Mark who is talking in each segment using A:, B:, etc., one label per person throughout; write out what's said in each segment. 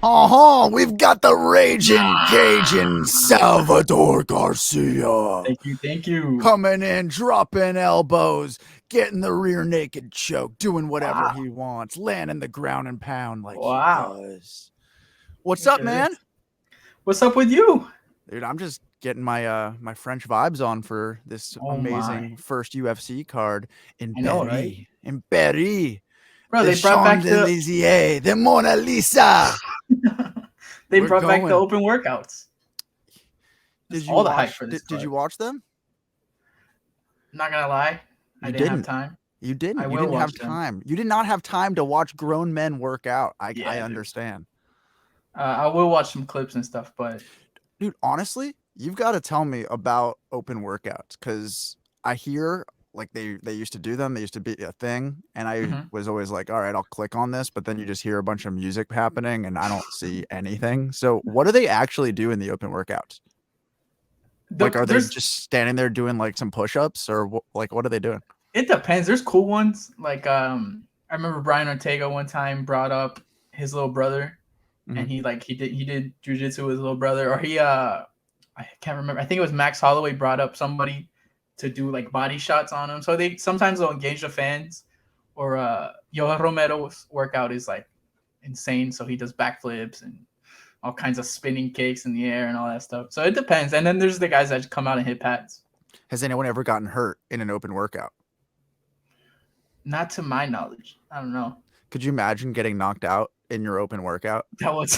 A: We've got the raging Cajun Salvador Garcia
B: Thank you, thank you.
A: coming in, dropping elbows, getting the rear naked choke, doing whatever
B: Wow,
A: he wants, landing the ground and pound like he
B: wow.
A: does. What's
B: Look
A: up,
B: at
A: man?
B: this. What's up with you?
A: Dude, I'm just getting my French vibes on for this
B: Oh my,
A: amazing first UFC card in
B: I know, right?
A: Paris. In Paris,
B: Bro,
A: the
B: they brought back the
A: Champs-Élysées, the Mona Lisa.
B: they
A: We're
B: brought back the
A: going.
B: open workouts. That's
A: Did you
B: all the hype
A: watch?
B: for this
A: Did you
B: card.
A: watch them?
B: Not gonna lie, I
A: You
B: didn't have
A: didn't.
B: time.
A: You
B: I
A: didn't. You
B: will
A: didn't have
B: watch them.
A: time. You did not have time to watch grown men work out. I
B: Yeah, dude.
A: understand.
B: I will watch some clips and stuff, but
A: Dude, honestly, you've got to tell me about open workouts because I hear like they used to do them. They used to be a thing, and I
B: mhm.
A: was always like, all right, I'll click on this, but then you just hear a bunch of music happening, and I don't see anything. So, what do they actually do in the open workouts? Like, are they
B: There's
A: just standing there doing like some push-ups, or like what are they doing?
B: it depends. There's cool ones like I remember Brian Ortega one time brought up his little brother,
A: Hmm.
B: and he did jujitsu with his little brother, or I can't remember. I think it was Max Holloway brought up somebody to do like body shots on him. So they sometimes they'll engage the fans, or Yoel Romero's workout is like insane. So he does backflips and all kinds of spinning kicks in the air and all that stuff. So it depends. And then there's the guys that come out and hit pads.
A: Has anyone ever gotten hurt in an open workout?
B: Not to my knowledge. I don't know.
A: Could you imagine getting knocked out in your open workout?
B: That was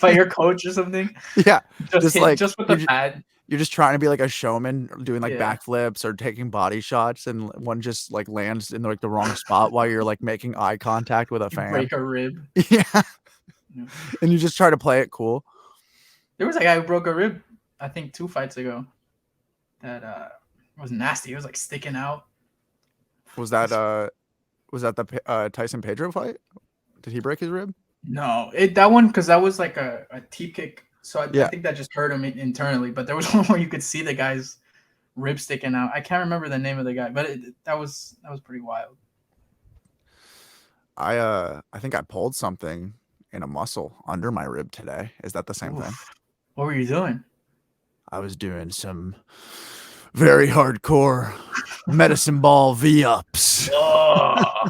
B: by your coach or something.
A: Yeah,
B: Just
A: just
B: hit
A: like
B: just with the pad.
A: you're just trying to be like a showman, doing like
B: Yeah.
A: backflips or taking body shots, and one just like lands in like the wrong spot while you're like making eye contact with a
B: You
A: fan.
B: break a rib.
A: Yeah,
B: Yeah.
A: and you just try to play it cool.
B: There was a guy who broke a rib, I think 2 fights ago. That was nasty. It was like sticking out.
A: Was that the Tyson Pedro fight? Did he break his rib?
B: No, that one because that was like a T kick. So I
A: Yeah,
B: think that just hurt him internally. But there was one where you could see the guy's rib sticking out. I can't remember the name of the guy, but that was pretty wild.
A: I think I pulled something in a muscle under my rib today. Is that the same thing?
B: Oof. What were you doing?
A: I was doing some very hardcore medicine ball V-ups
B: Oh.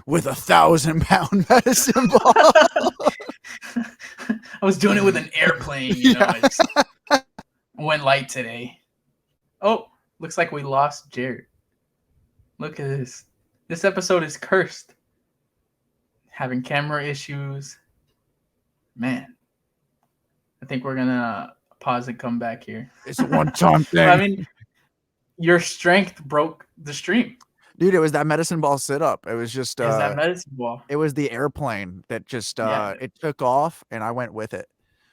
A: with 1,000-pound medicine ball.
B: I was doing it with an airplane,
A: Yeah.
B: I went light today. Oh, looks like we lost Jared. Look at this. This episode is cursed. Having camera issues. Man. I think we're gonna pause and come back here.
A: It's a one-time thing.
B: I mean, your strength broke the stream.
A: Dude, it was that medicine ball sit-up. It was just
B: Is that medicine ball?
A: it was the airplane that just
B: Yeah.
A: it took off and I went with it.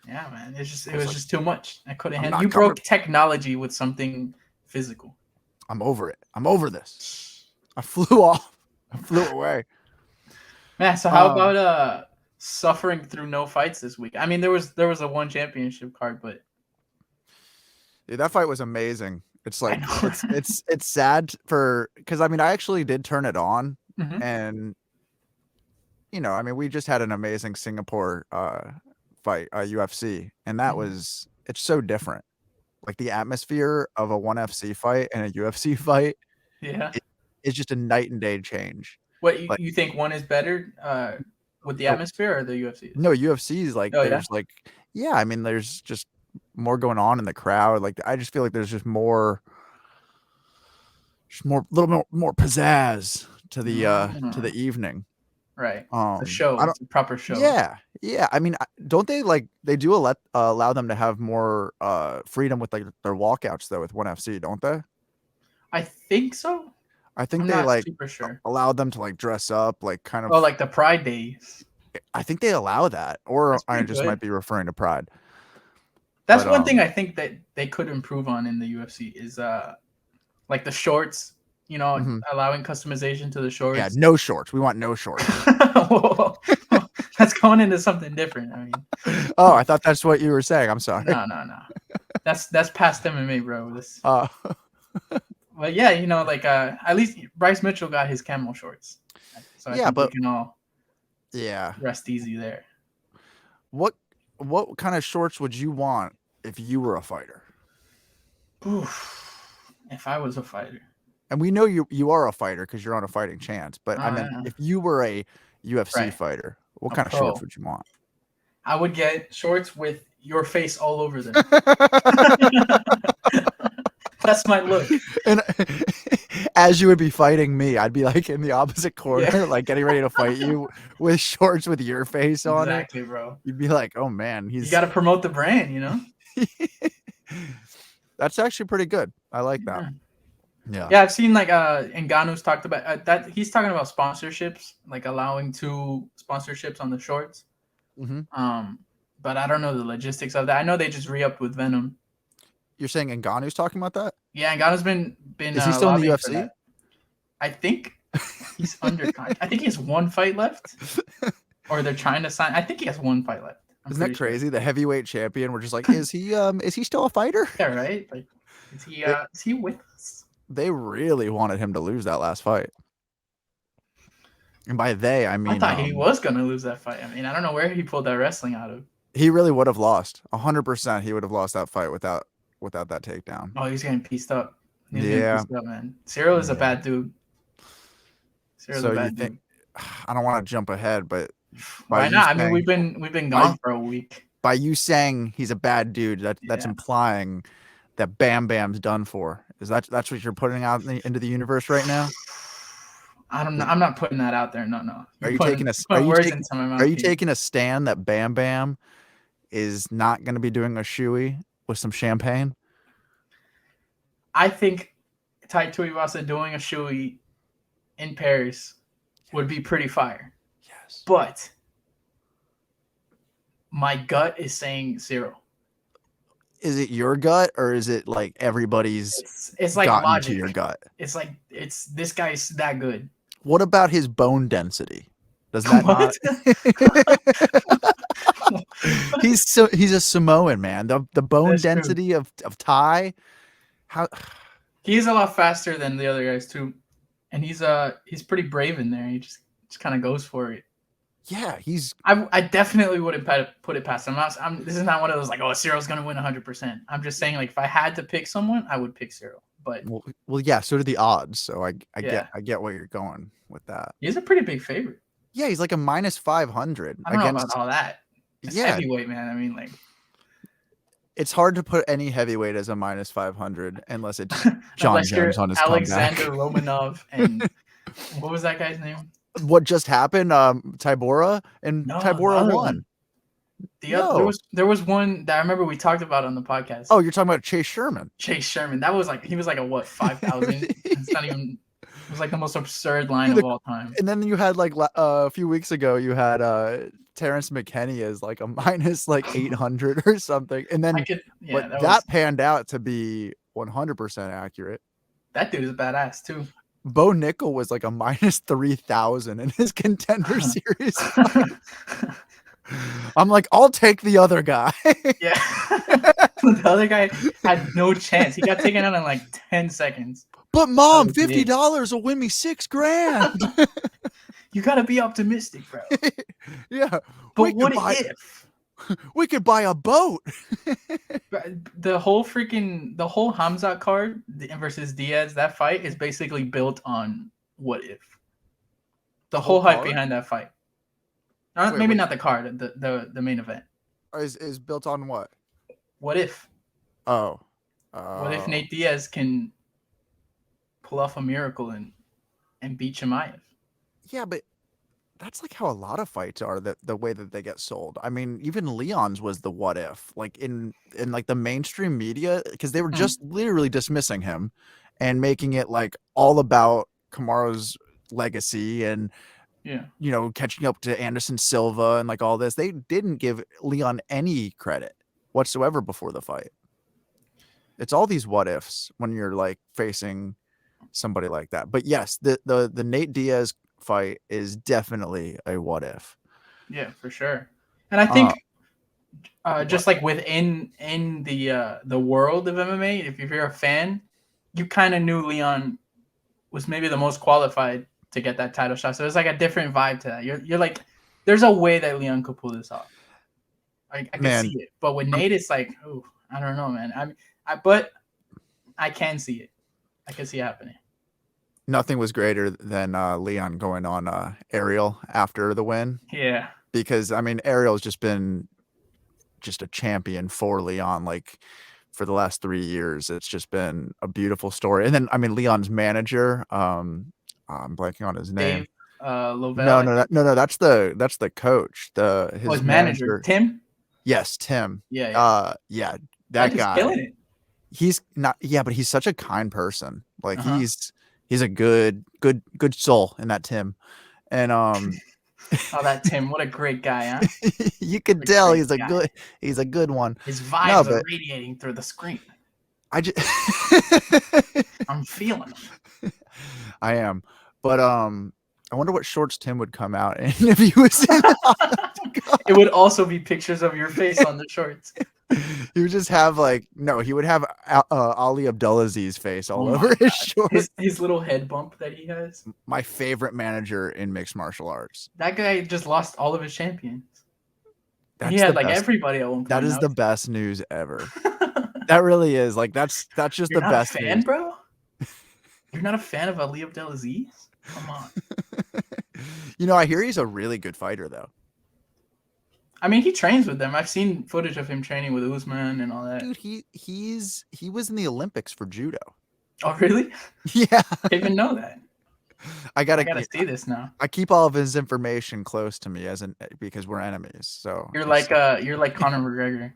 B: Yeah, man. It was
A: like,
B: just too much. I couldn't
A: I'm
B: handle.
A: not
B: You
A: coming.
B: broke technology with something physical.
A: I'm over it. I'm over this. I flew off. I flew away.
B: Man, so how about suffering through no fights this week? I mean, there was a one championship card, but
A: Dude, that fight was amazing. It's like
B: I know.
A: it's sad because I mean I actually did turn it on
B: Mhm.
A: and I mean we just had an amazing Singapore fight UFC and that
B: Mhm.
A: was it's so different. Like the atmosphere of a ONE FC fight and a UFC fight
B: Yeah.
A: is just a night and day change.
B: What
A: Like
B: you think one is better with the
A: no,
B: atmosphere or the UFC?
A: no UFC is like
B: Oh yeah.
A: there's like yeah, I mean there's just more going on in the crowd. Like I just feel like there's just more little more pizzazz to the evening.
B: Right. The
A: I
B: show.
A: don't
B: It's a proper show.
A: yeah, I mean, don't they they do allow them to have more freedom with like their walkouts though with ONE FC, don't they?
B: I think so.
A: I think
B: I'm
A: they
B: not
A: like
B: super sure.
A: allow them to like dress up like kind
B: Oh,
A: of
B: like the Pride Days.
A: I think they allow that or
B: That's
A: I
B: pretty
A: just might
B: good.
A: be referring to Pride.
B: That's
A: But
B: one thing I think that they could improve on in the UFC is like the shorts,
A: mhm.
B: allowing customization to the
A: Yeah,
B: shorts.
A: no shorts. We want no shorts.
B: That's going into something different. I mean,
A: Oh, I thought that's what you were saying. I'm sorry.
B: no. That's past MMA, bro.
A: Uh
B: But yeah, like at least Bryce Mitchell got his camo shorts, so I
A: yeah,
B: think we
A: but
B: can all
A: yeah.
B: rest easy there.
A: What kind of shorts would you want if you were a fighter?
B: Oof. If I was a fighter.
A: And we know you are a fighter because you're on a fighting chance. But
B: Oh,
A: I meant
B: yeah.
A: if you were a UFC
B: Right.
A: fighter, what
B: A
A: kind of shorts
B: pro.
A: would you want?
B: I would get shorts with your face all over them. That's my look.
A: And as you would be fighting me, I'd be like in the opposite
B: Yeah.
A: corner, like getting ready to fight you with shorts with your face on it.
B: Exactly, bro.
A: You'd be like, oh man,
B: You got to promote the brand, you know?
A: That's actually pretty good. I like that.
B: Yeah.
A: Yeah.
B: Yeah, I've seen like Ngannou's talked about that. He's talking about sponsorships, like allowing 2 sponsorships on the shorts.
A: Mm-hmm.
B: But I don't know the logistics of that. I know they just re-upped with Venom.
A: You're saying Ngannou's talking about that?
B: Yeah, Ngannou's been
A: Is he still in the
B: lobbying for
A: UFC?
B: that. I think he's under contract. I think he has 1 fight left, or they're trying to sign. I think he has 1 fight left.
A: Isn't that crazy? Sure. The heavyweight champion. We're just like, is he still a fighter?
B: Yeah, right. Like, is he with us?
A: They really wanted him to lose that last fight. And by they, I mean,
B: I thought he was gonna lose that fight. I mean, I don't know where he pulled that wrestling out of.
A: He really would have lost. 100%. He would have lost that fight without that takedown.
B: Oh, he's getting pieced up. He's
A: yeah,
B: pieced up, man. Cyril is a bad dude. Cyril's
A: so
B: a bad
A: you think?
B: dude.
A: I don't want to jump ahead, but
B: why not? I mean, we've been gone for a week.
A: By you saying he's a bad dude, that's implying that Bam Bam's done for. Is that's what you're putting out into the universe right now?
B: I'm not putting that out there. No.
A: Are you taking a stand that Bam Bam is not going to be doing a shoey with some champagne?
B: I think Tai Tuivasa doing a shoey in Paris would be pretty fire.
A: Yes.
B: But my gut is saying 0.
A: Is it your gut or is it like everybody's
B: it's like
A: gotten
B: logic
A: to your gut?
B: It's like this guy's that good.
A: What about his bone density? Does that not? he's a Samoan, man. The bone That's density of Thai. How
B: he's a lot faster than the other guys too. And he's pretty brave in there. He just kind of goes for it.
A: Yeah,
B: I definitely wouldn't put it past him. This is not one of those like, oh, Cyril's gonna win 100%. I'm just saying, like, if I had to pick someone, I would pick Cyril. But
A: well, yeah. So do the odds. So I get where you're going with that.
B: He's a pretty big favorite.
A: Yeah, he's like a -500.
B: I don't know about all that. It's heavyweight, man. I mean, like,
A: it's hard to put any heavyweight as a -500 unless it's John Jones on his
B: Alexander
A: comeback.
B: Romanov and what was that guy's name?
A: What just happened? Tybura and Tybura won.
B: There was one that I remember we talked about on the podcast.
A: Oh, you're talking about Chase Sherman.
B: Chase Sherman. That was like he was like a what 5,000. It's not even. It was like the most absurd line of all time.
A: And then you had like a few weeks ago, you had Terrence McKinney as like a -800 or something, and then that panned out to be 100% accurate.
B: That dude is badass too.
A: Bo Nickel was like a -3,000 in his contender series. I'm like, I'll take the other guy.
B: Yeah. The other guy had no chance. He got taken out in like 10 seconds.
A: But mom, $50 will win me $6,000.
B: You gotta be optimistic, bro.
A: Yeah.
B: But what if
A: we could buy a boat?
B: The whole Hamzat card versus Diaz, that fight is basically built on what if. The whole hype behind that fight. Maybe not the card, the main event.
A: Is built on what?
B: What if?
A: Oh.
B: What if Nate Diaz can pull off a miracle and beat Chimaev?
A: Yeah, but that's like how a lot of fights are, the way that they get sold. I mean, even Leon's was the what if, like in like the mainstream media, because they were just literally dismissing him and making it like all about Kamaru's legacy and catching up to Anderson Silva and like all this. They didn't give Leon any credit whatsoever before the fight. It's all these what ifs when you're like facing somebody like that. But yes, the Nate Diaz fight is definitely a what if.
B: Yeah, for sure. And I think just like within the world of MMA, if you're a fan, you kind of knew Leon was maybe the most qualified to get that title shot. So there's like a different vibe to that. You're like, there's a way that Leon could pull this off. I could see
A: Man,
B: it, but with
A: I'm
B: Nate, it's like, oh, I don't know, man. But I can see it. I can see it happening.
A: nothing was greater than Leon going on Ariel after the win,
B: Yeah,
A: because I mean Ariel's just been just a champion for Leon, like for the last 3 years. It's just been a beautiful story. And then I mean Leon's manager, I'm blanking on his name.
B: Dave Lovell,
A: No,
B: I
A: no,
B: think.
A: no, no, that's the coach.
B: Oh,
A: His
B: his manager,
A: manager.
B: Tim.
A: Yes, Tim.
B: Yeah, yeah.
A: Yeah,
B: That
A: that
B: is
A: guy.
B: killing it.
A: He's not, yeah, but he's such a kind person. Like
B: Uh huh.
A: he's a good soul in that Tim. And
B: Oh, that Tim, what a great guy, huh?
A: you
B: What
A: can
B: a
A: tell
B: great guy.
A: he's a good one.
B: His
A: No,
B: vibes are
A: but
B: radiating through the screen.
A: I just
B: I'm feeling them.
A: I am. But I wonder what shorts Tim would come out in if he was in the
B: It would also be pictures of your face on the shorts.
A: He would just have like, no, he would have Ali Abdulaziz's face
B: Oh
A: all
B: my
A: over his
B: god,
A: shorts.
B: his little head bump that he has.
A: My favorite manager in mixed martial arts.
B: That guy just lost all of his champions. He
A: That's
B: had
A: the
B: like
A: best.
B: everybody at one
A: That
B: point.
A: is
B: Now
A: the best news ever. That really is. Like that's just
B: you're
A: the
B: not a
A: best
B: fan,
A: news.
B: bro. You're not a fan of Ali Abdelaziz? Come on.
A: You know, I hear he's a really good fighter though.
B: I mean, he trains with them. I've seen footage of him training with Usman and all that.
A: Dude, he was in the Olympics for judo.
B: Oh, really?
A: Yeah.
B: I didn't even know that.
A: I
B: I gotta see this now.
A: I keep all of his information close to me because we're enemies. So
B: You're like Conor McGregor.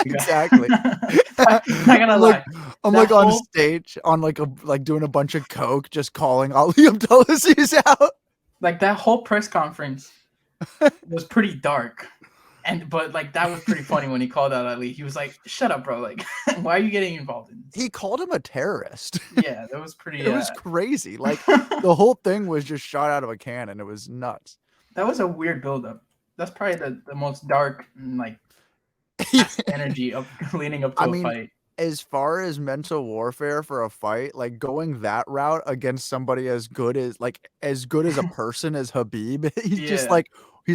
A: exactly.
B: I gotta lie.
A: I'm
B: That
A: like on
B: whole-
A: stage on like doing a bunch of coke, just calling Ali Abdelaziz out.
B: Like that whole press conference was pretty dark. But like that was pretty funny when he called out Ali. He was like, "Shut up, bro! Like, why are you getting involved in this?"
A: He called him a terrorist.
B: Yeah, that was pretty.
A: It was crazy. Like the whole thing was just shot out of a cannon. It was nuts.
B: That was a weird buildup. That's probably the most dark and like energy of leading up to
A: I
B: a
A: mean,
B: fight.
A: as far as mental warfare for a fight, like going that route against somebody as good as a person as Habib, he's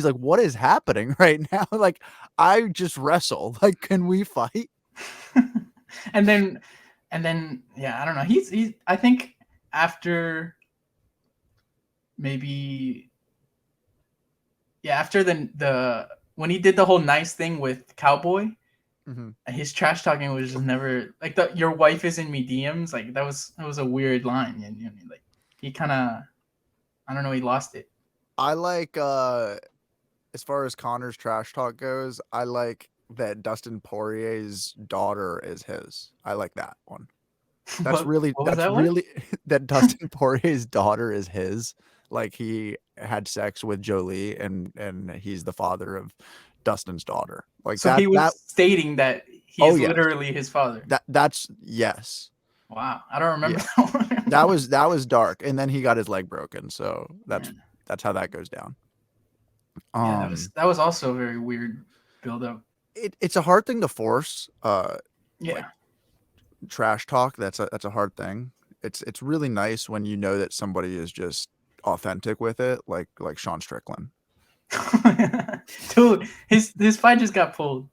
A: like, what is happening right now? Like, I just wrestle. Like, can we fight?
B: and then yeah, I don't know. He's I think after maybe after the when he did the whole nice thing with Cowboy, his trash talking was just never like your wife is in me DMs, like that was a weird line, and like he kind of, I don't know, he lost it.
A: I like as far as Connor's trash talk goes, I like that Dustin Poirier's daughter is his. I like that one. That's really that Dustin Poirier's daughter is his. Like he had sex with Jolie and he's the father of Dustin's daughter. Like
B: so he was stating that he is literally his father.
A: That's yes.
B: Wow, I don't remember
A: that one. That was dark, and then he got his leg broken. So that's how that goes down.
B: Yeah, that was also a very weird build-up.
A: It's a hard thing to force.
B: Like,
A: trash talk. That's a hard thing. It's really nice when you know that somebody is just authentic with it, like Sean Strickland.
B: Dude, his fight just got pulled.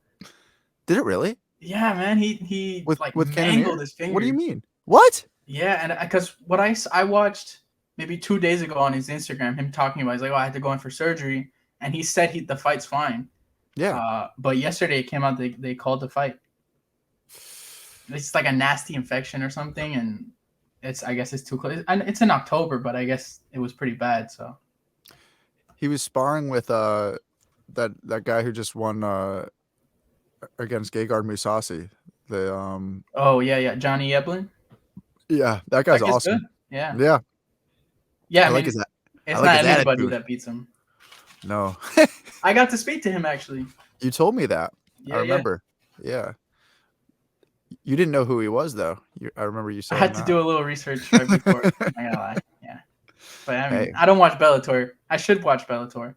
A: Did it really?
B: Yeah, man. He
A: with
B: mangled his finger.
A: What do you mean? What?
B: Yeah, and because what I watched maybe 2 days ago on his Instagram, him talking about, he's like, "Oh, I had to go in for surgery," and he said the fight's fine.
A: Yeah.
B: But yesterday it came out they called the fight. It's like a nasty infection or something, and I guess it's too close. And it's in October, but I guess it was pretty bad. So
A: he was sparring with that guy who just won against Gegard Mousasi. The
B: oh yeah, Johnny Eblin.
A: Yeah, that guy's awesome.
B: Good. Yeah.
A: I like his.
B: It's not anybody that beats him.
A: No.
B: I got to speak to him actually.
A: You told me that.
B: Yeah,
A: I remember. Yeah. You didn't know who he was though. I remember you saying
B: I had to do a little research right before. I gotta lie. Yeah. But I mean, I don't watch Bellator. I should watch Bellator.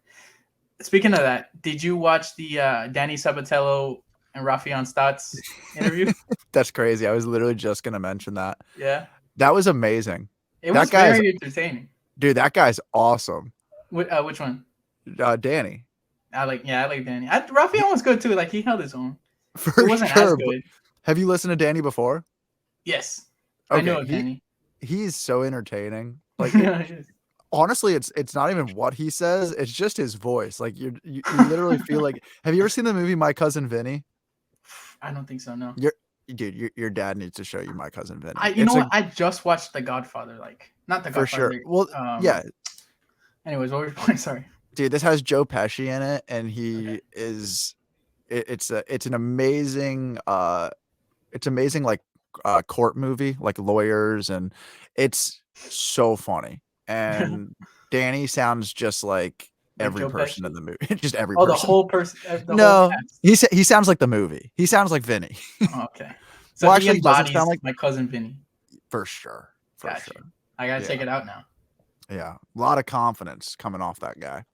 B: Speaking of that, did you watch the Danny Sabatello and Rafion Stotts interview?
A: That's crazy. I was literally just gonna mention that.
B: Yeah.
A: That was amazing.
B: It was very entertaining.
A: Dude, that guy's awesome.
B: Which one?
A: Danny.
B: I like Danny. Raphael was good too. Like he held his own. It
A: For
B: wasn't as
A: sure. But
B: good.
A: have you listened to Danny before?
B: Yes, I
A: Okay,
B: know of Danny.
A: he's so entertaining. Like
B: Yeah,
A: honestly, it's not even what he says, it's just his voice. Like you literally feel like, have you ever seen the movie My Cousin Vinny?
B: I don't think so. No.
A: Your dude, your dad needs to show you My Cousin Vinny.
B: You know
A: It's a
B: what? I just watched The Godfather. Like not The
A: for sure.
B: Godfather.
A: Well, yeah,
B: Anyways, what were you point? Sorry.
A: dude, this has Joe Pesci in it, and
B: Okay.
A: it's an amazing it's amazing like court movie, like lawyers, and it's so funny. And Danny sounds just like
B: Like
A: every
B: Joe
A: person in
B: Pesci.
A: the movie, just every
B: Oh, the
A: person.
B: whole person, the whole
A: No,
B: cast.
A: he sounds like the movie. He sounds like Vinny.
B: Oh, okay. So
A: Well,
B: he
A: actually, he doesn't sound
B: embodies
A: like
B: my cousin Vinny.
A: for sure, for
B: Got
A: sure.
B: you. I gotta
A: Yeah,
B: check it out now.
A: yeah. A lot of confidence coming off that guy.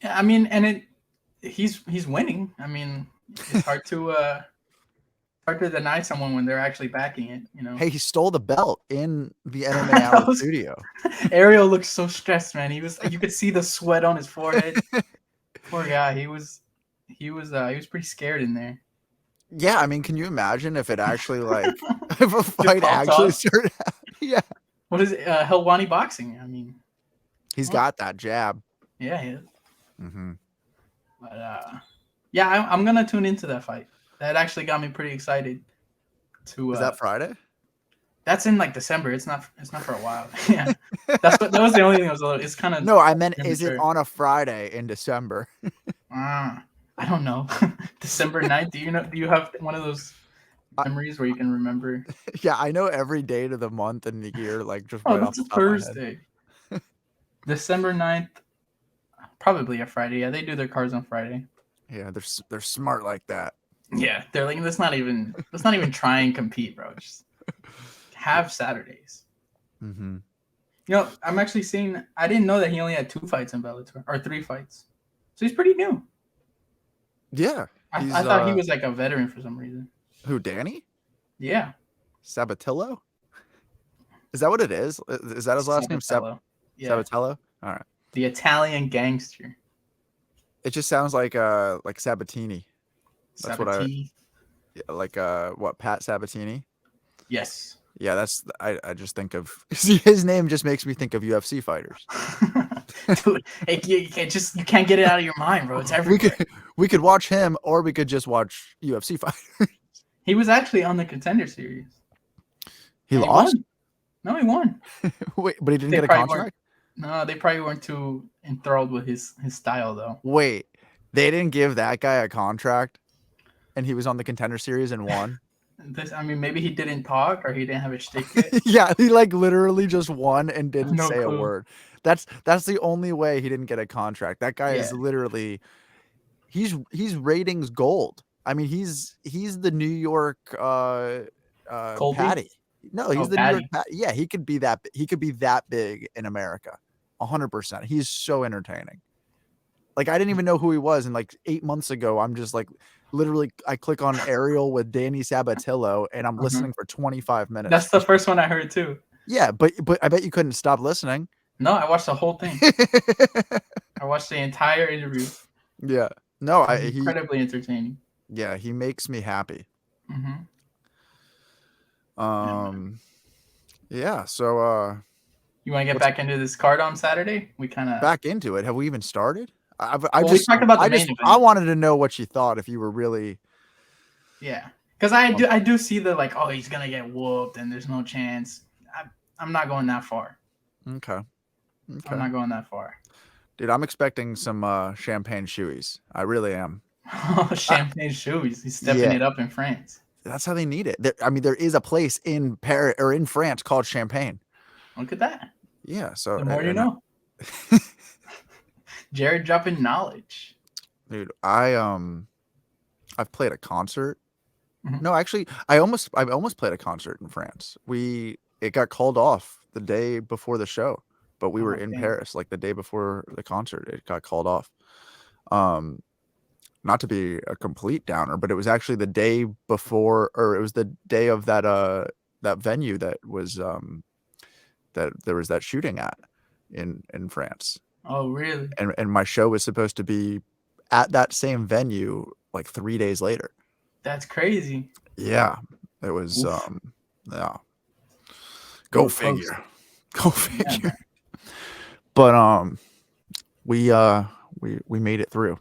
B: Yeah, I mean, and he's winning. I mean, it's hard to deny someone when they're actually backing it. You know.
A: Hey, he stole the belt in the MMA Hour studio.
B: Ariel looked so stressed, man. You could see the sweat on his forehead. Poor guy. He was pretty scared in there.
A: Yeah, I mean, can you imagine if it actually like if a
B: Just
A: fight
B: popped
A: actually
B: off.
A: started? Yeah,
B: What is it? Helwani boxing. I mean,
A: he's
B: well,
A: got that jab.
B: yeah, he is.
A: Mm-hmm.
B: But yeah, I'm gonna tune into that fight. That actually got me pretty excited.
A: Is that Friday?
B: That's in like December. It's not for a while. Yeah, that was the only thing that was a little. It's kind of
A: No, I meant is it
B: premature.
A: on a Friday in December?
B: I don't know. December 9th. Do you have one of those memories where you can remember?
A: Yeah, I know every date of the month and the year, like just
B: Oh,
A: right off
B: that's
A: the
B: a
A: top of my head.
B: Thursday. December 9th. Probably a Friday. Yeah, they do their cards on Friday.
A: Yeah, they're smart like that.
B: Yeah, they're like let's not even try and compete, bro. Just have Saturdays.
A: Mm-hmm.
B: You know, I'm actually seeing. I didn't know that he only had 2 fights in Bellator or 3 fights, so he's pretty new.
A: Yeah,
B: I thought he was like a veteran for some reason.
A: who? Danny
B: Yeah,
A: Sabatillo? Is that what it is? Is that his last name?
B: Sabatello. Yeah,
A: Sabatello? All right.
B: the Italian gangster.
A: It just sounds like Sabatini. That's what
B: Sabatini.
A: like what Pat Sabatini?
B: Yes.
A: Yeah, that's I just think of see his name just makes me think of UFC fighters.
B: Dude, you can't get it out of your mind, bro. It's everywhere.
A: We could watch him or we could just watch UFC fighters.
B: He was actually on the Contender Series.
A: He
B: And
A: lost?
B: won. No, he won.
A: Wait, but he didn't
B: They
A: get a
B: probably
A: contract?
B: No, they probably weren't too enthralled with his style though.
A: Wait, they didn't give that guy a contract and he was on the Contender Series and won?
B: I mean, maybe he didn't talk or he didn't have a shtick yet.
A: Yeah, he like literally just won and didn't
B: No
A: say a
B: clue.
A: word. That's the only way he didn't get a contract. That guy is
B: Yeah.
A: literally he's ratings gold. I mean, he's the New York
B: Colby?
A: Patty. No, he's
B: Oh,
A: the New York
B: Patty.
A: Patty. Yeah, he could be that big in America. 100%. He's so entertaining. Like I didn't even know who he was, and like 8 months ago, I'm just like literally I click on Ariel with Danny Sabatillo and I'm listening for 25 minutes.
B: That's the first one I heard too.
A: Yeah, but I bet you couldn't stop listening.
B: No, I watched the whole thing. I watched the entire interview.
A: Yeah. No,
B: Incredibly entertaining.
A: yeah, he makes me happy.
B: Mm-hmm.
A: Yeah, so
B: You want to get back into this card on Saturday? We kind of
A: back into it. Have we even started?
B: we talked about the main event.
A: I wanted to know what you thought if you were really
B: Yeah, because I do see the like, oh, he's gonna get whooped and there's no chance. I'm not going that far.
A: Okay.
B: I'm not going that far.
A: Dude, I'm expecting some champagne shoeies. I really am.
B: Champagne shoes. He's stepping it up in France.
A: That's how they need it. I mean, there is a place in Paris or in France called Champagne.
B: Look at that.
A: Yeah, so
B: The more you know. Jared dropping knowledge.
A: Dude, I've played a concert.
B: Mhm.
A: No, actually, I almost played a concert in France. It got called off the day before the show, but we were in Paris like the day before the concert. It got called off. Not to be a complete downer, but it was actually the day before, or it was the day of that venue that was that there was that shooting at in France.
B: Oh, really?
A: And my show was supposed to be at that same venue like 3 days later.
B: That's crazy.
A: Yeah, it was.
B: Oof.
A: Yeah,
B: You
A: go
B: were close.
A: figure. Go
B: Yeah,
A: figure.
B: man.
A: But we made it through,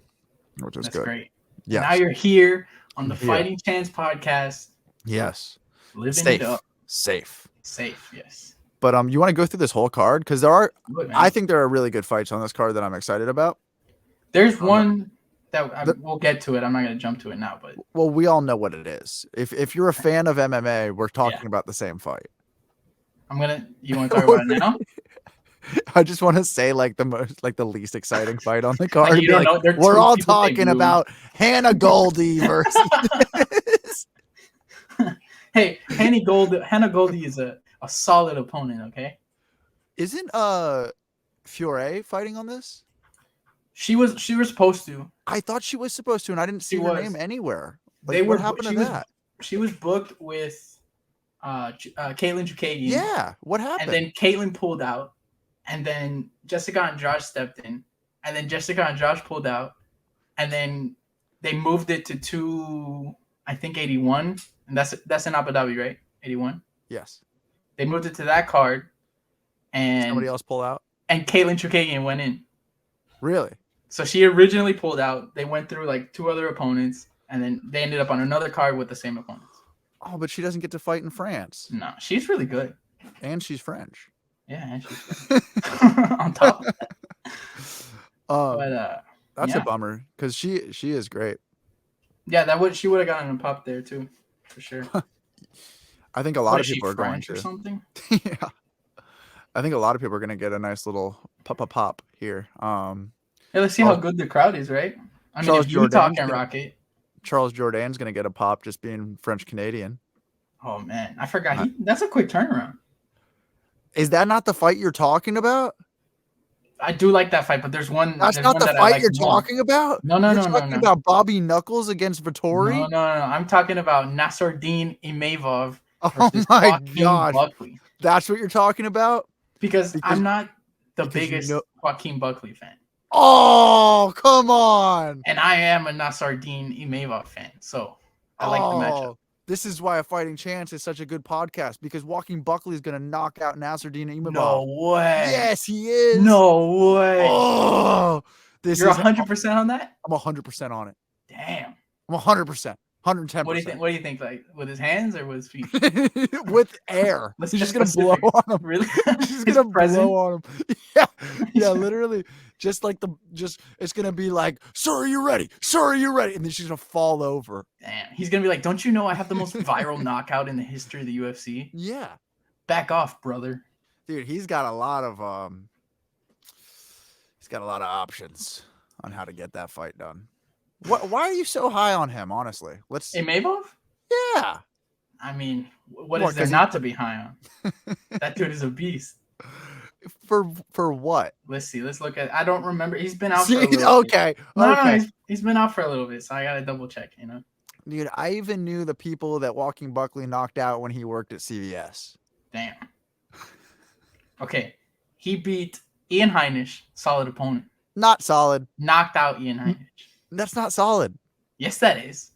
A: which was
B: That's
A: good.
B: great. And now
A: Yes,
B: you're here on
A: I'm
B: the
A: here.
B: Fighting Chance podcast,
A: Yes,
B: living it
A: safe,
B: up.
A: safe.
B: Safe, yes.
A: But you want to go through this whole card because
B: Good,
A: I
B: man.
A: think there are really good fights on this card that I'm excited about.
B: There's one that
A: The,
B: we'll get to it. I'm not gonna jump to it now, but
A: well, we all know what it is. If you're a fan of MMA, we're
B: yeah,
A: talking about the same fight.
B: I'm gonna. You want to talk about it now?
A: I just want to say like the least exciting fight on the card.
B: You don't know. There are
A: We're
B: two
A: all
B: people named
A: talking
B: Rui.
A: about Hannah Goldie versus.
B: Hey, Hannah Goldie is a solid opponent. Okay.
A: Isn't Fiore fighting on this?
B: She was supposed to.
A: I thought she was supposed to, and I didn't see her name anywhere. Like, what happened to that?
B: She was booked with Caitlin Chukagian.
A: Yeah, what happened?
B: And then Caitlin pulled out, and then Jessica and Josh stepped in, and then Jessica and Josh pulled out, and then they moved it to 81, and that's in Abu Dhabi, right? 81.
A: Yes.
B: They moved it to that card, and
A: somebody else pull out,
B: and Caitlin Chukagian went in.
A: Really?
B: So she originally pulled out. They went through like 2 other opponents, and then they ended up on another card with the same opponents.
A: Oh, but she doesn't get to fight in France.
B: No, she's really good.
A: And she's French.
B: Yeah, and she's on top of that. But
A: that's a bummer because she is great.
B: Yeah, she would have gotten a pop there too, for sure.
A: I think a lot of people are going
B: to. Or something?
A: Yeah. I think a lot of people are going to get a nice little pop here.
B: Hey, let's see how good the crowd is, right? I mean, if Utah can rock it.
A: Charles Jourdain's going to get a pop just being French Canadian.
B: Oh man, I forgot. That's a quick turnaround.
A: Is that not the fight you're talking about?
B: I do like that fight, but there's one.
A: That's not the fight you're talking about.
B: No.
A: You're talking about Bobby Knuckles against Vettori.
B: No. I'm talking about Nassourdine Imavov.
A: Oh my gosh, Buckley. That's what you're talking about.
B: Because I'm not the biggest Joaquin Buckley fan.
A: Oh, come on.
B: And I am a Nassourdine Imavov fan, so I like the matchup.
A: This is why A Fighting Chance is such a good podcast, because Joaquin Buckley is going to knock out Nassourdine Imavov.
B: No way.
A: Yes, he is.
B: No way.
A: Oh,
B: you're 100% on that?
A: I'm 100% on it.
B: Damn.
A: I'm 100%. 110%.
B: What do you think? Like with his hands or with his feet?
A: With air.
B: He's
A: just gonna blow on him.
B: Really?
A: He's gonna blow on him. Yeah, literally. Just like it's gonna be like, sir, are you ready? Sir, are you ready? And then she's gonna fall over.
B: Damn. He's gonna be like, don't you know I have the most viral knockout in the history of the UFC?
A: Yeah.
B: Back off, brother.
A: Dude, he's got a lot of options on how to get that fight done. Why are you so high on him, honestly?
B: Imavov?
A: Yeah.
B: I mean, what is there not to be high on? That dude is a beast.
A: For what?
B: Let's see. Let's look at. I don't remember. He's been out for a little bit. No, he's been out for a little bit, so I gotta double check.
A: Dude, I even knew the people that Joaquin Buckley knocked out when he worked at CVS.
B: Damn. Okay, he beat Ian Heinisch, solid opponent.
A: Not solid.
B: Knocked out Ian Heinisch.
A: That's not solid.
B: Yes, that is.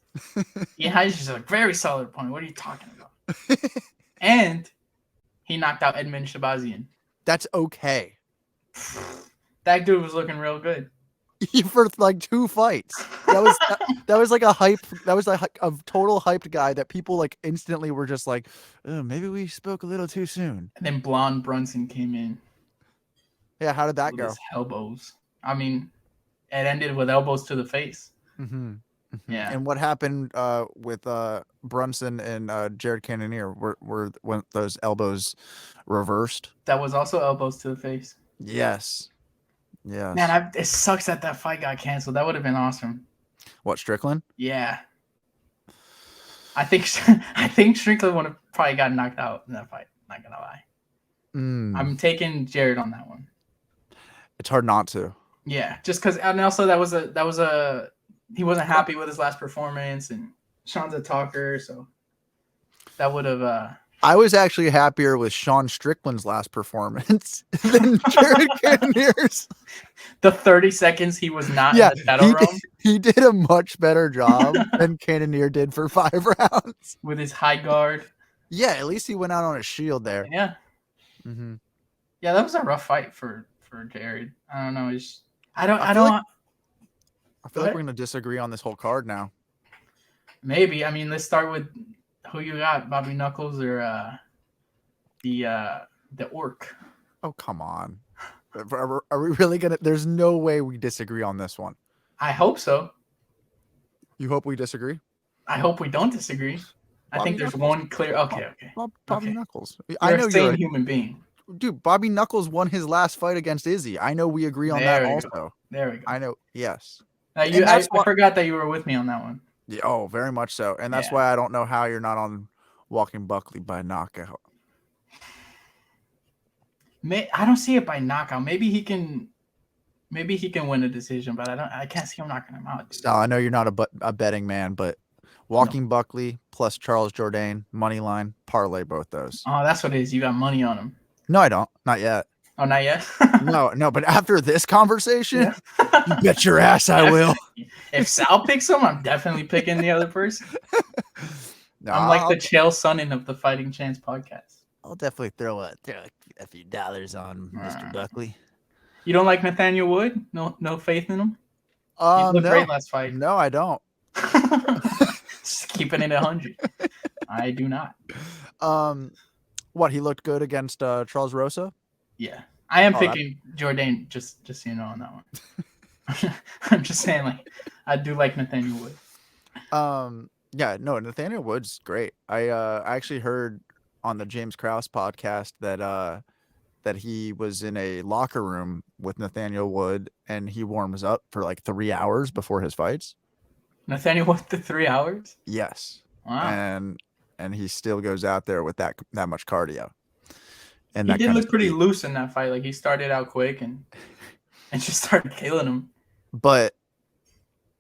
B: Ian Heinisch is a very solid opponent. What are you talking about? And he knocked out Edmund Shabazian.
A: That's okay.
B: That dude was looking real good.
A: For like 2 fights. That was like a hype. That was like a total hyped guy that people like instantly were just like, oh, maybe we spoke a little too soon.
B: And then Blonde Brunson came in.
A: Yeah, how did that go?
B: Elbows. I mean, it ended with elbows to the face.
A: Mm-hmm.
B: Yeah.
A: And what happened with Brunson and Jared Cannonier? Were those elbows reversed?
B: That was also elbows to the face.
A: Yes. Yeah.
B: Man, it sucks that fight got canceled. That would have been awesome.
A: What, Strickland?
B: Yeah. I think Strickland would have probably got knocked out in that fight. Not gonna lie. I'm taking Jared on that one.
A: It's hard not to.
B: Yeah, just because, and also that was a he wasn't happy with his last performance, and Sean's a talker, so that would have
A: I was actually happier with Sean Strickland's last performance than Jared Cannonier's.
B: The 30 seconds he was not in
A: Yeah,
B: the shadow realm
A: he did a much better job than Cannonier did for 5 rounds.
B: with his high guard.
A: Yeah, at least he went out on a shield there.
B: Yeah.
A: Mm-hmm.
B: Yeah, that was a rough fight for Jared. I don't know. I
A: feel like we're gonna disagree on this whole card now.
B: Maybe. I mean, let's start with who you got, Bobby Knuckles or the Orc.
A: Oh, come on. Are we really gonna? There's no way we disagree on this one.
B: I hope so.
A: You hope we disagree?
B: I hope we don't disagree. I think there's one clear. Okay.
A: Bobby Knuckles.
B: I know you're a human being.
A: Dude, Bobby Knuckles won his last fight against Izzy. I know we agree on that also.
B: There we go.
A: I know. Yes.
B: I forgot that you were with me on that one.
A: Yeah, oh, very much so. And that's why I don't know how you're not on Walking Buckley by knockout.
B: I don't see it by knockout. Maybe he can win a decision, but I can't see him knocking him out.
A: So I know you're not a betting man, but Walking Buckley plus Charles Jourdain, money line, parlay both those.
B: Oh, that's what it is. You got money on him.
A: No, I don't. Not yet.
B: Oh, not yet?
A: No, but after this conversation, you bet your ass I will.
B: If Sal picks him, I'm definitely picking the other person.
A: No,
B: I'm like the Chael Sonnen of the Fighting Chance podcast.
A: I'll definitely throw a few dollars on Mr. Buckley.
B: You don't like Nathaniel Wood? No faith in him? He looked great last fight.
A: No, I don't.
B: Just keeping it 100. I do not.
A: What, he looked good against Charles Rosa?
B: Yeah. I am picking Jourdain, just so you know on that one. I'm just saying, like, I do like Nathaniel Wood.
A: Yeah, no, Nathaniel Wood's great. I actually heard on the James Krause podcast that he was in a locker room with Nathaniel Wood and he warms up for like 3 hours before his fights.
B: Nathaniel Wood the 3 hours?
A: Yes.
B: Wow.
A: And he still goes out there with that much cardio. And
B: he did look pretty loose in that fight. Like he started out quick and just started killing him.
A: But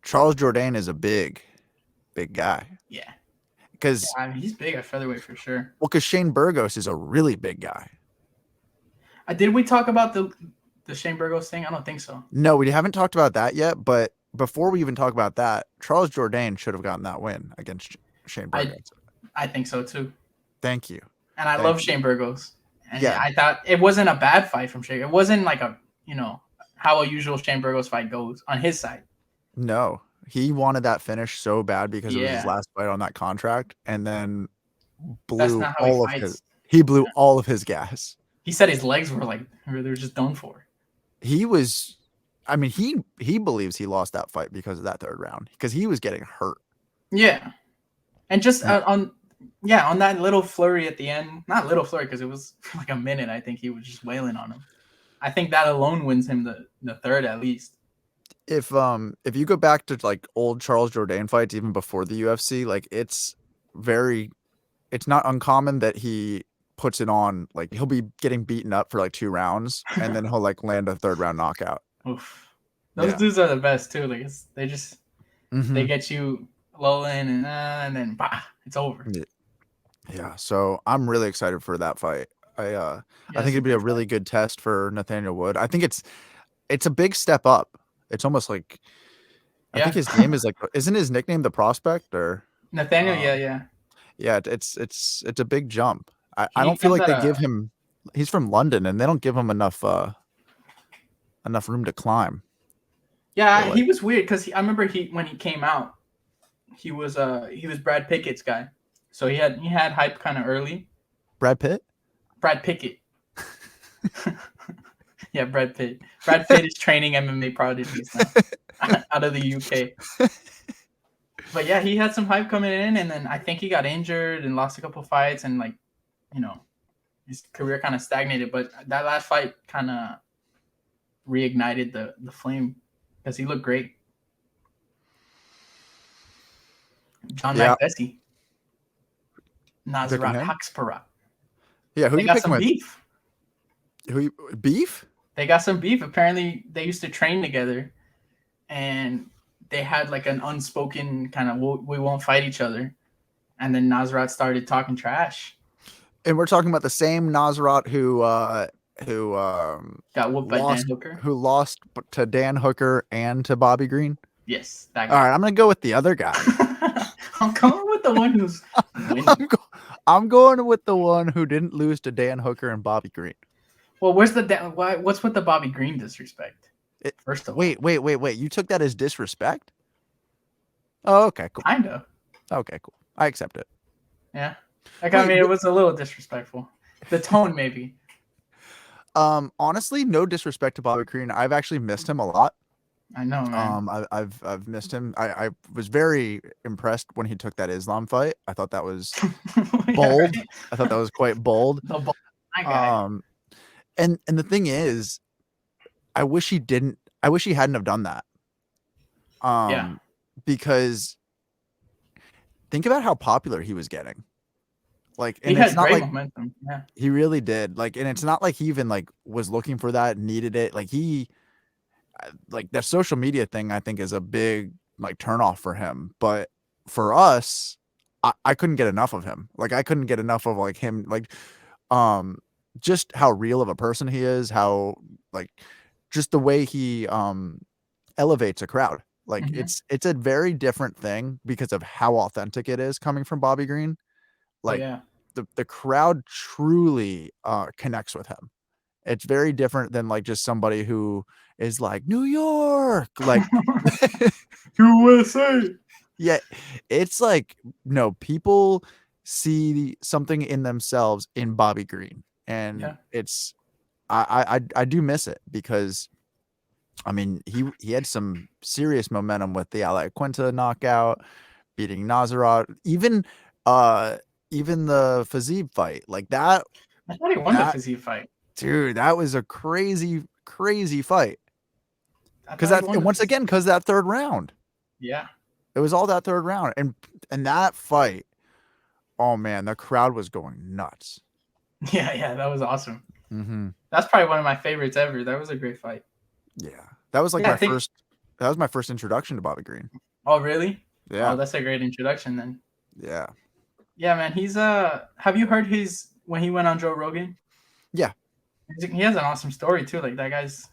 A: Charles Jourdain is a big guy.
B: Yeah.
A: Because
B: he's big at featherweight for sure.
A: Well, because Shane Burgos is a really big guy.
B: Did we talk about the Shane Burgos thing? I don't think so.
A: No, we haven't talked about that yet. But before we even talk about that, Charles Jourdain should have gotten that win against Shane Burgos.
B: I think so too.
A: Thank you.
B: And I love Shane Burgos. And I thought it wasn't a bad fight from Shane. It wasn't like how a usual Shane Burgos fight goes on his side.
A: No, he wanted that finish so bad because it was his last fight on that contract, and then blew all of his gas.
B: He said his legs were they were just done for.
A: He believes he lost that fight because of that third round because he was getting hurt.
B: Yeah, and just on that little flurry at the end, not little flurry because it was like a minute. I think he was just wailing on him. I think that alone wins him the third at least.
A: If you go back to like old Charles Jourdain fights even before the UFC, like it's not uncommon that he puts it on, like he'll be getting beaten up for like 2 rounds and then he'll like land a 3rd round knockout.
B: Oof. Those dudes are the best too. Like they just they get you lulling and then bah, it's over.
A: Yeah. So I'm really excited for that fight. I think it'd be a really good test for Nathaniel Wood. I think it's a big step up. It's almost like I think his name is like, isn't his nickname the Prospect or
B: Nathaniel? Yeah.
A: It's a big jump. I don't feel like they give him. He's from London, and they don't give him enough room to climb.
B: Yeah, he was weird because I remember when he came out, he was Brad Pickett's guy, so he had hype kind of early.
A: Brad Pitt.
B: Brad Pickett. Yeah, Brad Pitt. Brad Pitt is training MMA prodigies now out of the UK. But yeah, he had some hype coming in, and then I think he got injured and lost a couple fights, and his career kind of stagnated. But that last fight kind of reignited the flame because he looked great. John McBessie. Nasrat Haqparast.
A: Yeah, who
B: they
A: you
B: got
A: picking
B: some
A: with? Beef?
B: They got some beef. Apparently, they used to train together, and they had like an unspoken kind of we won't fight each other. And then Nasrat started talking trash.
A: And we're talking about the same Nasrat who
B: Got whooped by Dan
A: lost
B: Hooker.
A: who lost to Dan Hooker and to Bobby Green.
B: Yes, that
A: All right,
B: guy.
A: I'm gonna go with the other guy.
B: I'm going with the one who's winning.
A: I'm going with the one who didn't lose to Dan Hooker and Bobby Green.
B: Well, where's the what's with the Bobby Green disrespect? First of all,
A: Wait. You took that as disrespect? Oh, okay, cool.
B: kinda.
A: Okay, cool. I accept it.
B: Yeah. Like I
A: Wait,
B: mean, it was a little disrespectful. The tone, maybe.
A: honestly, no disrespect to Bobby Green. I've actually missed him a lot.
B: I know, man.
A: I've missed him. I was very impressed when he took that Islam fight. I thought that was
B: Yeah,
A: bold.
B: right?
A: I thought that was quite bold.
B: The ball, that guy.
A: And the thing is, I wish he didn't. I wish he hadn't have done that.
B: Yeah.
A: Because think about how popular he was getting. Like,
B: He
A: and it's
B: had
A: not
B: great
A: like
B: momentum. Yeah.
A: he really did. Like, and it's not like he even like was looking for that, needed it. Like like that social media thing, I think is a big like turnoff for him. But for us, I couldn't get enough of him. Like, I couldn't get enough of like him. Like, just how real of a person he is. How like just the way he elevates a crowd. Like
B: Mhm.
A: it's a very different thing because of how authentic it is coming from Bobby Green.
B: Oh
A: Like
B: yeah.
A: the crowd truly connects with him. It's very different than like just somebody who is like New York, like
B: USA.
A: yeah, it's like no, people see something in themselves in Bobby Green, and
B: Yeah.
A: it's I do miss it because I mean he had some serious momentum with the Alex Quinta knockout, beating Nazarat, uh even the Fazib fight like that
B: I thought he won the
A: that
B: physique fight.
A: dude, that was a crazy fight.
B: I
A: Because
B: thought he
A: that,
B: won
A: and
B: the
A: once
B: physique.
A: again, because that third round,
B: Yeah.
A: it was all that third round, and that fight, oh man, the crowd was going nuts.
B: Yeah. That was awesome.
A: Mm-hmm.
B: That's probably one of my favorites ever. That was a great fight.
A: Yeah, that was like
B: Yeah, I
A: my
B: think.
A: first. That was my first introduction to Bobby Green.
B: Oh, really? Oh,
A: Yeah,
B: that's a great introduction then.
A: yeah,
B: Yeah, man. He's Have you heard his when he went on Joe Rogan?
A: yeah.
B: He has an awesome story too. Like that guy's.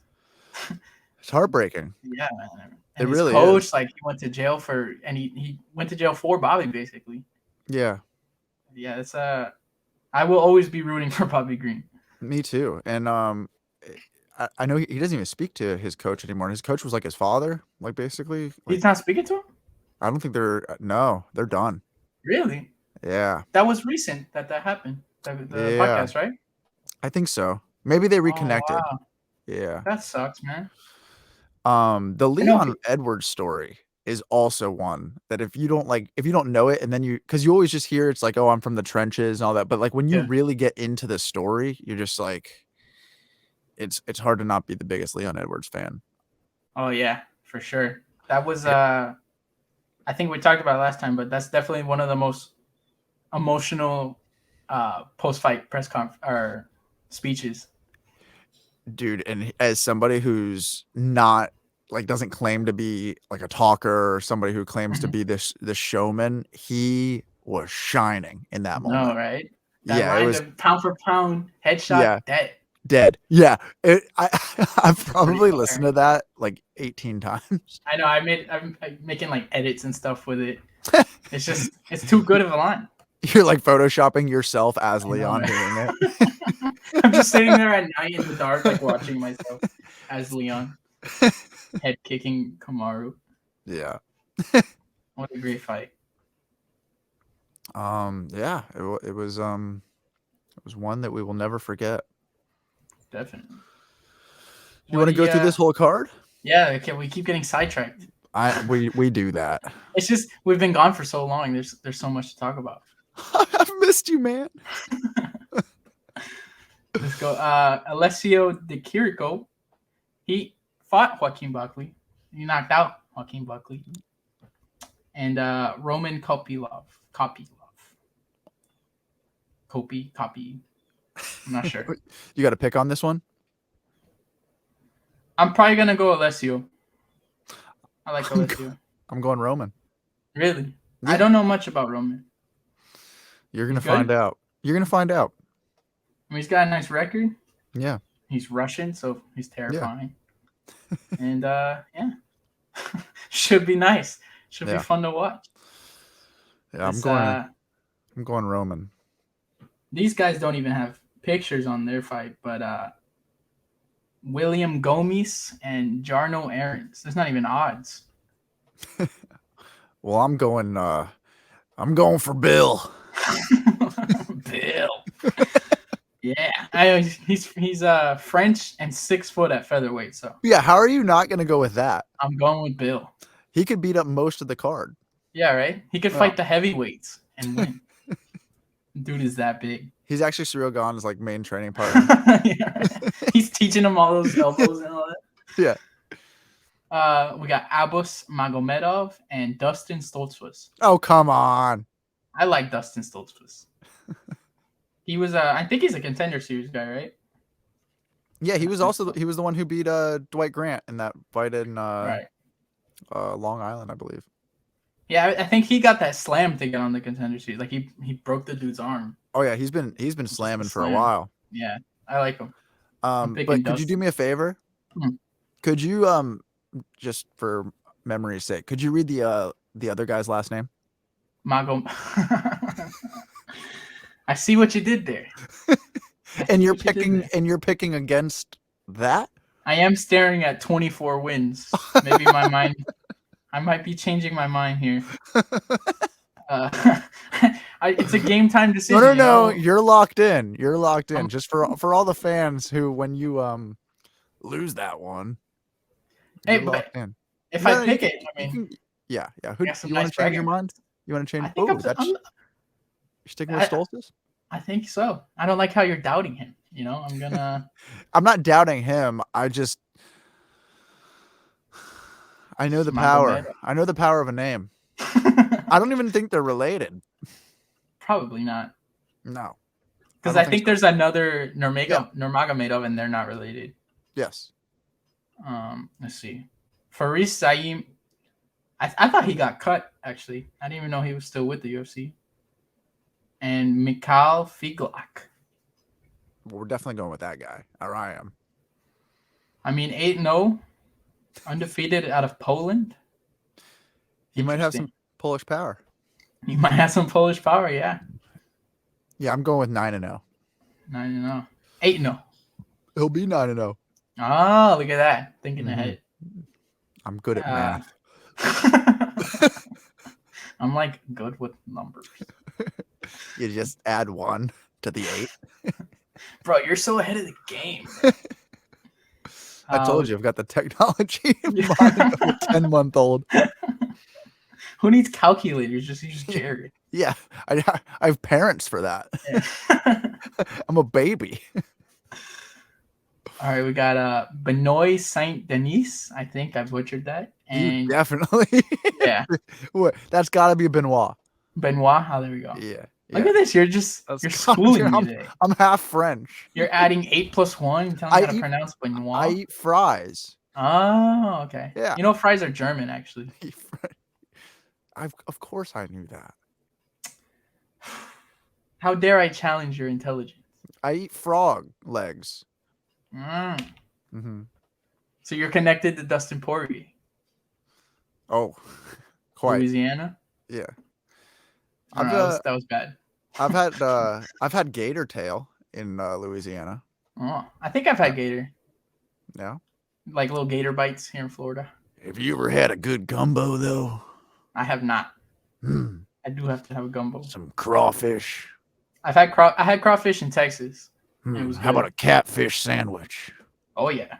A: It's heartbreaking.
B: Yeah, man.
A: It
B: And his
A: really is.
B: coach, like, he went to jail for, and he went to jail for Bobby, basically.
A: Yeah,
B: Yeah, it's I will always be rooting for Bobby Green.
A: me too. And I know he doesn't even speak to his coach anymore. His coach was like his father, like basically. Like
B: He's not speaking to him?
A: I don't think they're no, they're done.
B: Really?
A: Yeah,
B: That was recent that happened. The
A: yeah.
B: podcast, right?
A: I think so. Maybe they
B: Oh
A: reconnected.
B: wow,
A: Yeah.
B: that sucks, man.
A: The
B: I know.
A: Leon Edwards story is also one that if you don't know it and then because you always just hear it's like, oh, I'm from the trenches and all that. But like when you
B: Yeah.
A: really get into the story, you're just like, it's hard to not be the biggest Leon Edwards fan.
B: Oh yeah, for sure. That was I think we talked about it last time, but that's definitely one of the most emotional post fight press conf or speeches.
A: Dude, and as somebody who's not like doesn't claim to be like a talker or somebody who claims to be this showman, he was shining in that
B: No,
A: moment.
B: right? That
A: Yeah, it
B: line
A: was
B: of pound for pound headshot
A: yeah,
B: dead.
A: dead. Yeah. I've
B: It's pretty
A: probably listened
B: hilarious.
A: to that like 18 times.
B: I know. I'm making like edits and stuff with it. It's too good of a line.
A: You're like photoshopping yourself as
B: I know,
A: Leon
B: man.
A: doing it.
B: I'm just sitting there at night in the dark, like watching myself as Leon head kicking Kamaru.
A: Yeah.
B: What a great fight!
A: Yeah, it was one that we will never forget.
B: Definitely.
A: You
B: What
A: want
B: do
A: to go
B: you?
A: through this whole card?
B: Yeah. Okay. We keep getting sidetracked.
A: We do that.
B: It's just we've been gone for so long. There's so much to talk about.
A: I've missed you, man.
B: Let's go. Alessio Di Chirico. He fought Joaquin Buckley. He knocked out Joaquin Buckley. And Roman Kopylov. Copy. I'm not sure.
A: You got to pick on this one?
B: I'm probably gonna go Alessio. I like Alessio.
A: I'm going Roman.
B: Really?
A: Yeah.
B: I don't know much about Roman.
A: You're going to
B: He's good?
A: find out. You're gonna find out.
B: I mean, he's got a nice record.
A: Yeah.
B: He's Russian, so he's
A: Yeah.
B: terrifying. And yeah, should be nice. Should be
A: Yeah.
B: fun to watch.
A: Yeah.
B: This,
A: I'm going Roman.
B: these guys don't even have pictures on their fight, but William Gomis and Jarno Aarons. There's not even odds.
A: Well, I'm going for Bill.
B: Bill. Yeah, he's French and 6 foot at featherweight. So
A: Yeah, how are you not gonna go with that?
B: I'm going with Bill.
A: He could beat up most of the card.
B: Yeah, right. He could fight the heavyweights and win. Dude is that big.
A: He's actually Cyril Gane's like main training partner.
B: Yeah, right. He's teaching him all those elbows and all that.
A: Yeah.
B: We got Abus Magomedov and Dustin Stoltzfus.
A: Oh, come on.
B: I like Dustin Stoltzfus. He was I think he's a Contender Series guy, right?
A: Yeah, he was the one who beat Dwight Grant in that fight in
B: Right.
A: Long Island, I believe.
B: Yeah, I think he got that slam to get on the Contender Series. Like he broke the dude's arm.
A: Oh yeah, he's been slamming for a while.
B: Yeah, I like him.
A: But could you do me a favor?
B: Hmm.
A: Could you just for memory's sake, could you read the other guy's last name?
B: I see what you did there.
A: And you're picking against that?
B: I am staring at 24 wins. Maybe my mind. I might be changing my mind here. It's a game time decision.
A: No. You're locked in. You're locked in. Just for all the fans who, when you lose that one,
B: hey,
A: locked in.
B: If I pick it, I mean,
A: yeah. Who you want to change your mind? You want to change? You're sticking with Stoltzfus?
B: I think so. I don't like how you're doubting him. You know, I'm gonna.
A: I'm not doubting him. I know the power. I know the power of a name. I don't even think they're related.
B: Probably not.
A: No.
B: Because I think there's another Nurmagomedov, and they're not related.
A: Yes.
B: Let's see. Faris Saim. I thought he got cut, actually. I didn't even know he was still with the UFC. And Mikhail Figlak.
A: Well, we're definitely going with that guy. Or I am.
B: I mean, 8-0. Undefeated out of Poland.
A: He might have some Polish power.
B: He might have some Polish power, yeah.
A: Yeah, I'm going with 9-0.
B: 9-0. 8-0.
A: He'll be 9-0.
B: Oh, look at that. Thinking ahead.
A: I'm good at math.
B: I'm like good with numbers.
A: You just add 1 to the 8.
B: Bro, you're so ahead of the game.
A: I told you, I've got the technology in mind of a 10-month-old.
B: Who needs calculators? Just use Jerry.
A: Yeah, I have parents for that.
B: Yeah.
A: I'm a baby.
B: All right, we got Benoit Saint Denis. I think I butchered that. And
A: definitely.
B: Yeah.
A: That's got to be Benoit.
B: Benoit. Oh, there we go.
A: Yeah.
B: Look at this. You're schooling me today.
A: I'm half French.
B: You're adding 8 + 1. Tell me how to pronounce Benoit.
A: I eat fries.
B: Oh, okay.
A: Yeah.
B: You know, fries are German, actually.
A: Of course I knew that.
B: How dare I challenge your intelligence?
A: I eat frog legs.
B: Mm-hmm. So you're connected to Dustin Poirier.
A: Oh, quite.
B: Louisiana.
A: Yeah.
B: That was bad.
A: I've had gator tail in Louisiana.
B: Oh, I think I've had gator.
A: Yeah.
B: Like little gator bites here in Florida.
A: Have you ever had a good gumbo though?
B: I have not. I do have to have a gumbo.
A: Some crawfish.
B: I had crawfish in Texas.
A: How about a catfish sandwich?
B: Oh yeah.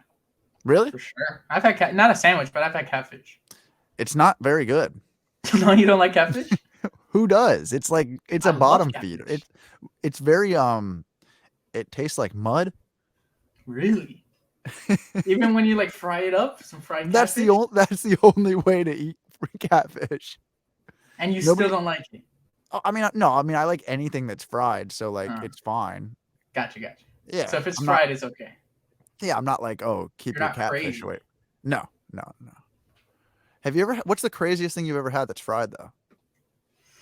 A: Really?
B: For sure. I've had not a sandwich, but I've had catfish.
A: It's not very good.
B: No, you don't like catfish?
A: Who does? It's like a bottom feeder. It's very it tastes like mud.
B: Really? Even when you like fry it up, some fried
A: that's
B: catfish?
A: That's the only way to eat catfish.
B: And you still don't like it?
A: I mean, no. I mean, I like anything that's fried, so like it's fine.
B: Gotcha.
A: Yeah.
B: So if it's fried, it's okay.
A: Yeah, I'm not like, oh, keep your catfish
B: crazy.
A: away. No. Have you ever? What's the craziest thing you've ever had that's fried though?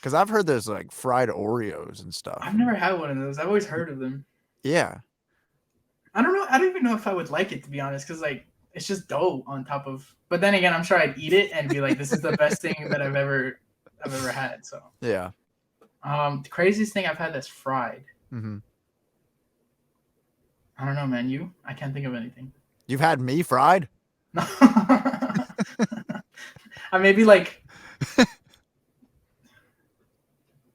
A: Because I've heard there's like fried Oreos and stuff.
B: I've never had one of those. I've always heard of them.
A: Yeah.
B: I don't know. I don't even know if I would like it, to be honest, because like it's just dough on top of. But then again, I'm sure I'd eat it and be like, "This is the best thing that I've ever had." So
A: Yeah.
B: the craziest thing I've had that's fried.
A: Mm-hmm.
B: I don't know, man. You? I can't think of anything.
A: You've had me fried?
B: No. I maybe like.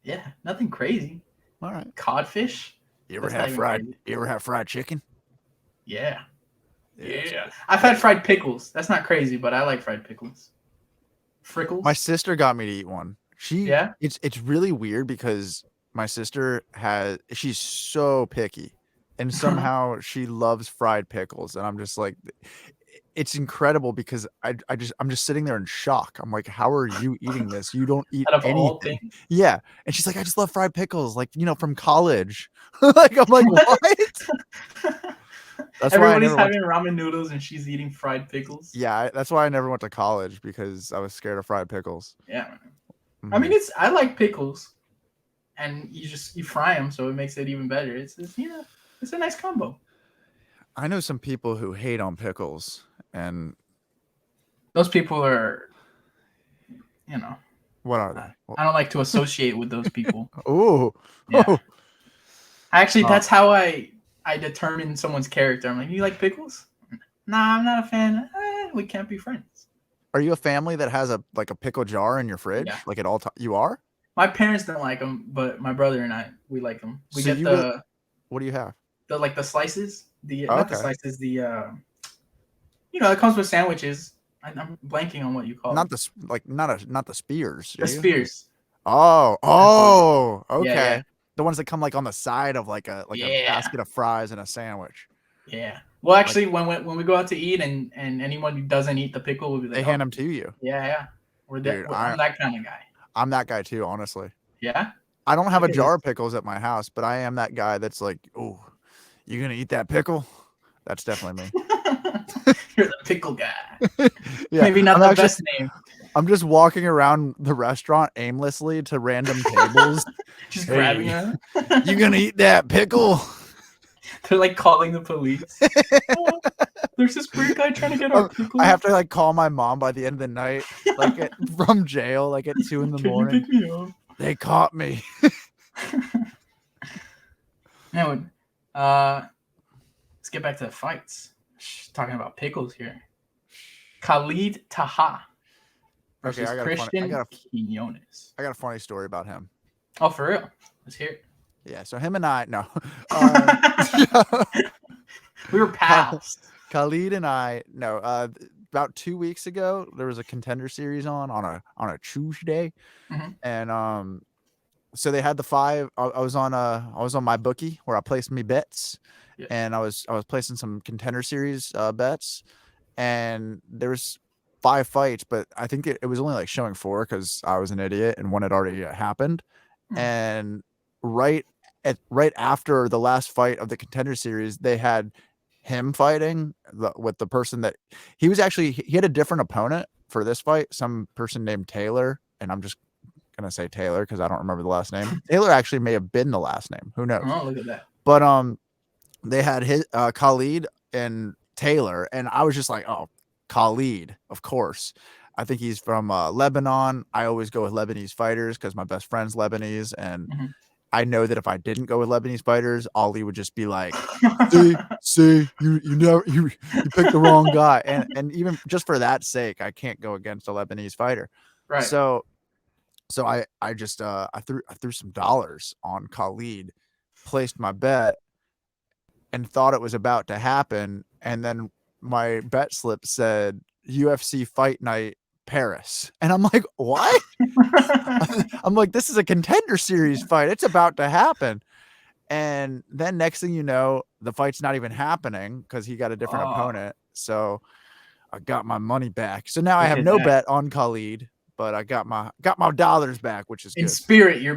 B: Yeah, nothing crazy.
A: All right.
B: Codfish.
A: You ever
B: That's not
A: have
B: even
A: fried?
B: crazy.
A: You ever have fried chicken?
B: Yeah.
A: it's
B: Yeah.
A: good.
B: I've had fried pickles. That's not crazy, but I like fried pickles. Frickles.
A: My sister got me to eat one.
B: Yeah.
A: It's really weird because my sister she's so picky, and somehow she loves fried pickles, and I'm just like, it's incredible because I'm just sitting there in shock. I'm like, how are you eating this? You don't eat
B: Out of all
A: anything.
B: things.
A: Yeah, and she's like, I just love fried pickles, like, you know, from college. Like, I'm like, what? That's why I
B: Everybody's
A: never went.
B: having ramen noodles and she's eating fried pickles.
A: Yeah, that's why I never went to college, because I was scared of fried pickles.
B: Yeah, man.
A: Mhm.
B: I mean, I like pickles, and you fry them, so it makes it even better. It's a nice combo.
A: I know some people who hate on pickles, and
B: Those people are, you know,
A: what are they?
B: I don't like to associate with those people.
A: Ooh.
B: Yeah.
A: Oh.
B: Actually, that's how I determine someone's character. I'm like, you like pickles? Nah, I'm not a fan. We can't be friends.
A: Are you a family that has a pickle jar in your fridge?
B: Yeah.
A: Like at all times? You are?
B: My parents don't like them, but my brother and I, we like them. We
A: So
B: get
A: what do you have?
B: the slices,
A: Oh,
B: not the
A: okay.
B: slices, it comes with sandwiches. I'm blanking on what you call
A: Not
B: it.
A: not the spears.
B: The
A: do you?
B: spears.
A: Oh,
B: Yeah,
A: okay.
B: yeah.
A: The ones that come like on the side of like a
B: Yeah.
A: basket of fries and a sandwich.
B: Yeah. Well, actually, when we go out to eat and anyone who doesn't eat the pickle will be like,
A: They hand them to you.
B: Yeah.
A: Dude,
B: I'm that kind of guy.
A: I'm that guy too, honestly.
B: Yeah.
A: I don't have a
B: Look at
A: jar
B: this.
A: of pickles at my house, but I am that guy that's like, oh, you gonna eat that pickle? That's definitely me.
B: You're the pickle guy.
A: Yeah,
B: Maybe not the best name.
A: I'm just walking around the restaurant aimlessly to random tables.
B: Just
A: Hey,
B: grabbing them.
A: You gonna eat that pickle?
B: They're like calling the police. Oh, there's this weird guy trying to get our pickle.
A: I have to like call my mom by the end of the night, like from jail, like at 2 in the
B: Can
A: morning.
B: you pick me up?
A: They caught me.
B: Anyway, let's get back to the fights. Talking about pickles here. Khalid Taha versus Christian Quinones.
A: I got a funny story about him.
B: Oh, for real? Let's hear it.
A: Yeah, so him and I, no.
B: We were pals.
A: Khalid and I, no, about 2 weeks ago, there was a Contender Series on a Tuesday, and so they had the 5. I was on my bookie where I placed me bets, and I was placing some Contender Series bets, and there was 5 fights, but I think it was only like showing 4 because I was an idiot and one had already happened, and right after the last fight of the Contender Series, they had him fighting with the person that he had a different opponent for this fight, some person named Taylor, and I'm just gonna say Taylor because I don't remember the last name. Taylor actually may have been the last name, who knows?
B: Oh, look at that.
A: But they had his Khalid and Taylor, and I was just like, oh, Khalid, of course. I think he's from Lebanon. I always go with Lebanese fighters because my best friend's Lebanese, and I know that if I didn't go with Lebanese fighters, Ollie would just be like, see, you picked the wrong guy. And even just for that sake, I can't go against a Lebanese fighter.
B: Right.
A: So I just I threw some dollars on Khalid, placed my bet, and thought it was about to happen. And then my bet slip said UFC Fight Night Paris. And I'm like, what? I'm like, this is a Contender Series fight. It's about to happen. And then next thing you know, the fight's not even happening because he got a different opponent. So I got my money back. So now I have no bet on Khalid, but I got my dollars back, which is
B: in
A: good.
B: spirit. You're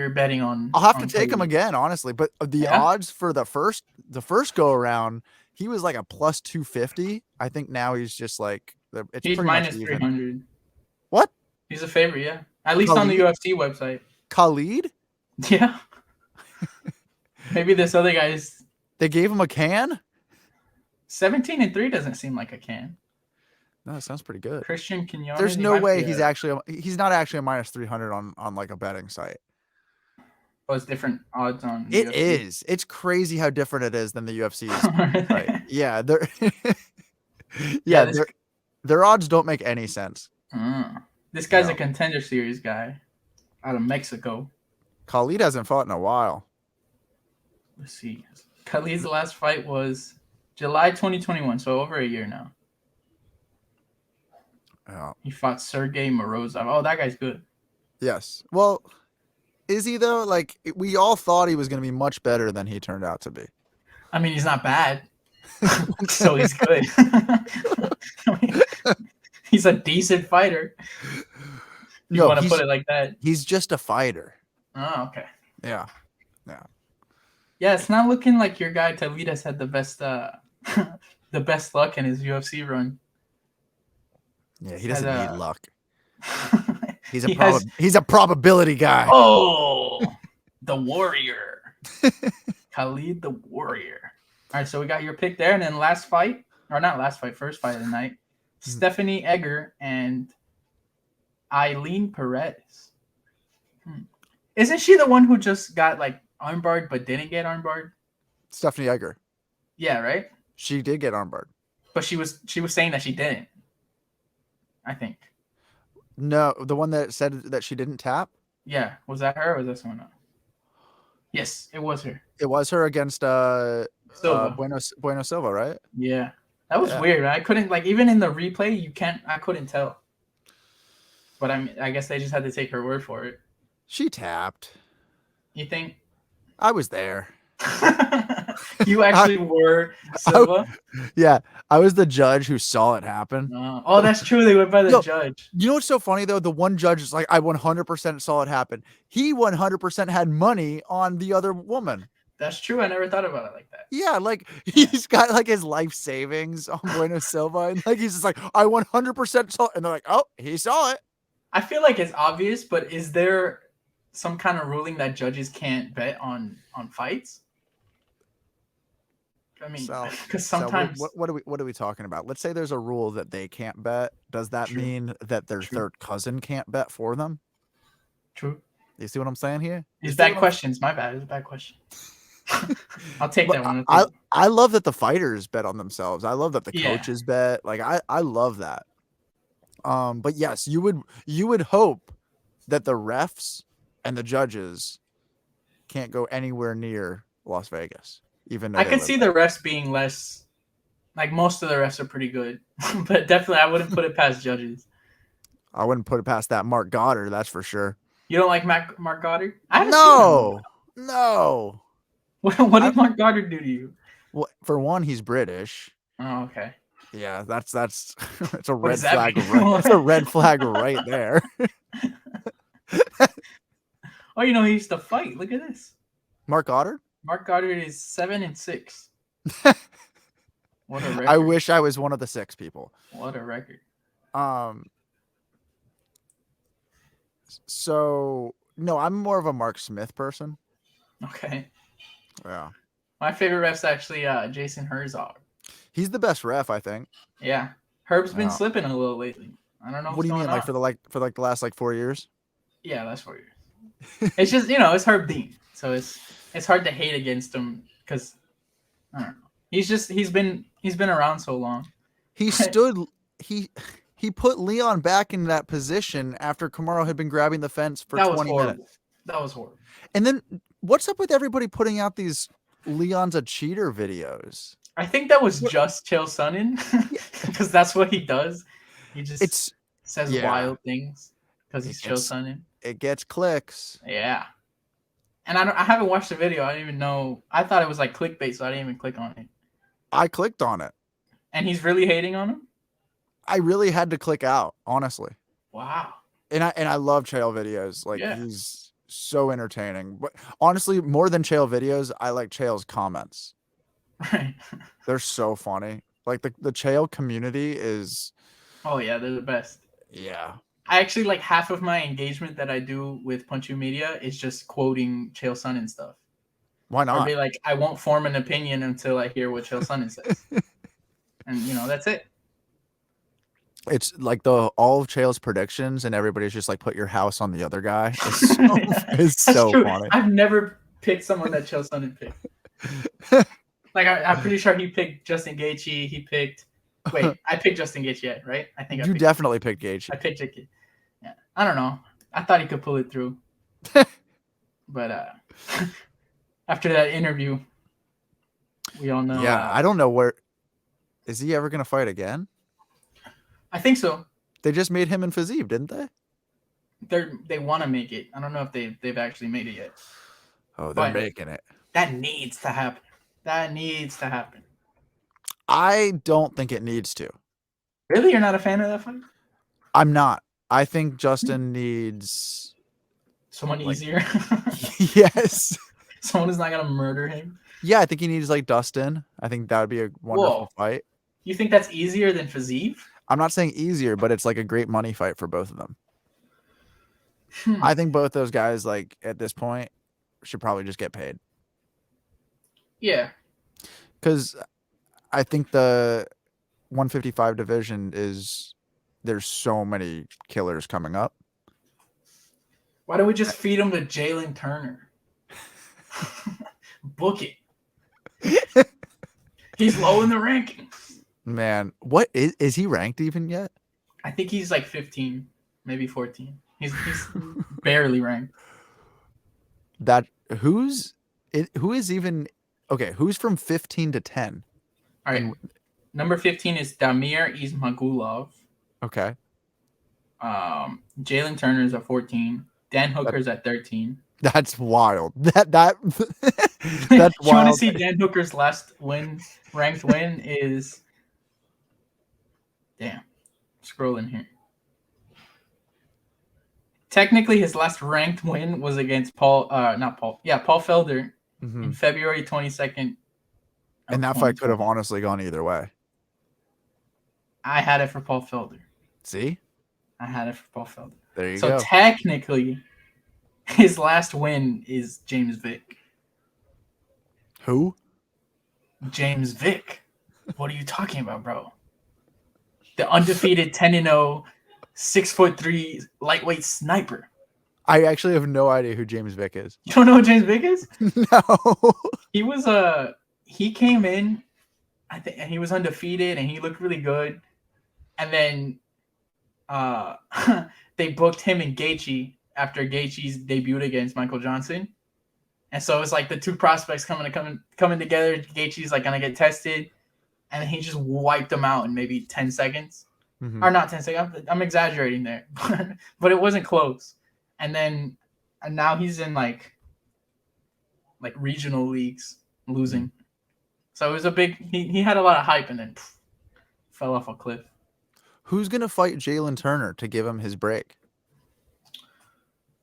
B: betting on.
A: I'll have to take him again, honestly. But the odds for the first go around, he was like a plus 250. I think now he's just like
B: he's minus 300.
A: What?
B: He's a favorite, yeah. At least on the
A: Khalid?
B: UFC website.
A: Khalid?
B: Yeah. Maybe this other guy's
A: They gave him a can?
B: 17-3 doesn't seem like a can.
A: No, that sounds pretty good.
B: Christian Quinones,
A: There's
B: he
A: no
B: might
A: way
B: be
A: he's not actually a minus 300 on like a betting site.
B: it's different odds on
A: It
B: UFC.
A: is. It's crazy how different it is than the UFC's. Right. Yeah, they're
B: Yeah,
A: their odds don't make any sense.
B: This guy's
A: No.
B: a Contender Series guy out of Mexico.
A: Khalid hasn't fought in a while.
B: Let's see. Khalid's last fight was July 2021, so over a year now.
A: Yeah.
B: He fought Sergey Morozov. Oh, that guy's good.
A: Yes. Well, is he though? Like we all thought he was going to be much better than he turned out to be.
B: I mean, he's not bad, so he's good. I mean, he's a decent fighter. You want to put it like that?
A: He's just a fighter.
B: Oh, okay.
A: Yeah.
B: Yeah, it's not looking like your guy Tavidas had the best luck in his UFC run.
A: Yeah, he doesn't need luck. He's
B: He
A: he's a probability guy.
B: Oh, the warrior. Khalid the warrior. All right, so we got your pick there, and then last fight, or not last fight, first fight of the night, Stephanie Egger and Eileen Perez. Isn't she the one who just got like armbarred but didn't get armbarred?
A: Stephanie Egger.
B: Yeah, right.
A: She did get armbarred,
B: but she was saying that she didn't. I think.
A: No, the one that said that she didn't tap.
B: Yeah, was that her or was that someone else? Yes, it was her.
A: It was her against
B: Silva.
A: Bueno Silva, right?
B: Yeah, that was weird. I couldn't even in the replay. I couldn't tell. But I guess they just had to take her word for it.
A: She tapped.
B: You think?
A: I was there.
B: You actually were Silva?
A: Yeah, I was the judge who saw it happen.
B: Oh, that's true. They went by the judge.
A: You know what's so funny though? The one judge is like, I 100% saw it happen. He 100% had money on the other woman.
B: That's true. I never thought about it like that.
A: Yeah, like he's got like his life savings on Bueno Silva, and like he's just like, I 100% saw it. And they're like, oh, he saw it.
B: I feel like it's obvious, but is there some kind of ruling that judges can't bet on fights? I mean, because sometimes
A: what are we talking about? Let's say there's a rule that they can't bet. Does that mean that their third cousin can't bet for them?
B: True.
A: You see what I'm saying here?
B: These bad questions. My bad. It's a bad question. I'll take that one.
A: I love that the fighters bet on themselves. I love that the coaches bet. Like I love that. But yes, you would hope that the refs and the judges can't go anywhere near Las Vegas. Even though
B: I could see the refs being less, like most of the refs are pretty good, but definitely I wouldn't put it past judges.
A: I wouldn't put it past that Mark Goddard, that's for sure.
B: You don't like Mark Goddard?
A: No.
B: What did Mark Goddard do to you?
A: Well, for one, he's British.
B: Oh, okay.
A: Yeah, that's it's a red flag.
B: That's
A: a red flag right there.
B: Oh, he used to fight. Look at this.
A: Mark Goddard?
B: Mark Goddard is 7-6. What a record.
A: I wish I was one of the 6 people.
B: What a record.
A: So no, I'm more of a Mark Smith person.
B: Okay.
A: Yeah.
B: My favorite ref's actually Jason Herzog.
A: He's the best ref, I think.
B: Yeah. Herb's been slipping a little lately. I don't know.
A: What do you mean, like for the last 4 years?
B: Yeah, last 4 years. It's just it's Herb Dean, so it's hard to hate against him because I don't know. He's been around so long.
A: He put Leon back in that position after Kamaru had been grabbing the fence for 20 minutes.
B: That was horrible.
A: And then what's up with everybody putting out these Leon's a cheater videos?
B: I think that was just Chael Sonnen because that's what he does. He just says wild things because he's Chael Sonnen.
A: It gets clicks.
B: Yeah. And I haven't watched the video. I didn't even know. I thought it was like clickbait, so I didn't even click on it.
A: I clicked on it.
B: And he's really hating on him?
A: I really had to click out, honestly.
B: Wow.
A: And I love Chael videos. Like he's so entertaining. But honestly, more than Chael videos, I like Chael's comments.
B: Right.
A: They're so funny. Like the Chael community is.
B: Oh yeah, they're the best.
A: Yeah.
B: I actually like half of my engagement that I do with Punchu Media is just quoting Chael Sonnen stuff.
A: Why
B: Or
A: not?
B: be like, I won't form an opinion until I hear what Chael Sonnen says. And that's it.
A: It's like all of Chael's predictions, and everybody's just like, put your house on the other guy. It's
B: That's
A: so
B: true.
A: funny.
B: I've never picked someone that Chael Sonnen picked. Like I'm pretty sure he picked Justin Gaethje. He picked. Wait, I picked Justin Gaethje, right? I think
A: You definitely picked Gaethje.
B: I picked Gaethje. Yeah, I don't know. I thought he could pull it through, but after that interview, we all know.
A: Yeah, I don't know where. Is he ever gonna fight again?
B: I think so.
A: They just made him and Fiziev, didn't they?
B: They want to make it. I don't know if they've actually made it yet.
A: Oh, they're making it.
B: That needs to happen. That needs to happen.
A: I don't think it needs to.
B: Really? You're not a fan of that fight?
A: I'm not. I think Justin needs
B: someone easier.
A: Yes.
B: Someone who's not gonna murder him.
A: Yeah, I think he needs like Dustin. I think that would be a wonderful fight.
B: You think that's easier than Fiziev?
A: I'm not saying easier, but it's like a great money fight for both of them. I think both those guys, like at this point, should probably just get paid.
B: Yeah.
A: Because I think the 155 division there's so many killers coming up.
B: Why don't we just feed him to Jalen Turner? Book it. He's low in the rankings.
A: Man, what is he ranked even yet?
B: I think he's like 15, maybe 14. He's barely ranked.
A: Who is even okay? Who's from 15 to 10?
B: All right, number 15 is Damir Ismagulov.
A: Okay.
B: Jalen Turner's at 14. Dan Hooker's at 13.
A: That's wild. That's
B: You
A: wild.
B: want to see Dan Hooker's last ranked win is. Damn, scrolling here. Technically, his last ranked win was against Paul Felder in February 22nd.
A: And that fight could have honestly gone either way.
B: I had it for Paul Felder.
A: See?
B: I had it for Paul Felder.
A: There you go.
B: So technically, his last win is James Vick.
A: Who?
B: James Vick. What are you talking about, bro? The undefeated 10-0, 6'3" lightweight sniper.
A: I actually have no idea who James Vick is.
B: You don't know who James Vick is?
A: No.
B: He was he came in, I think, and he was undefeated and he looked really good. And then they booked him and Gaethje after Gaethje's debut against Michael Johnson. And so it's like the two prospects coming together. Gaethje's like gonna get tested, and he just wiped them out in maybe 10 seconds. Or not 10 seconds. I'm exaggerating there, but it wasn't close. And now he's in like regional leagues losing. So it was a big. He had a lot of hype and then fell off a cliff.
A: Who's gonna fight Jalen Turner to give him his break?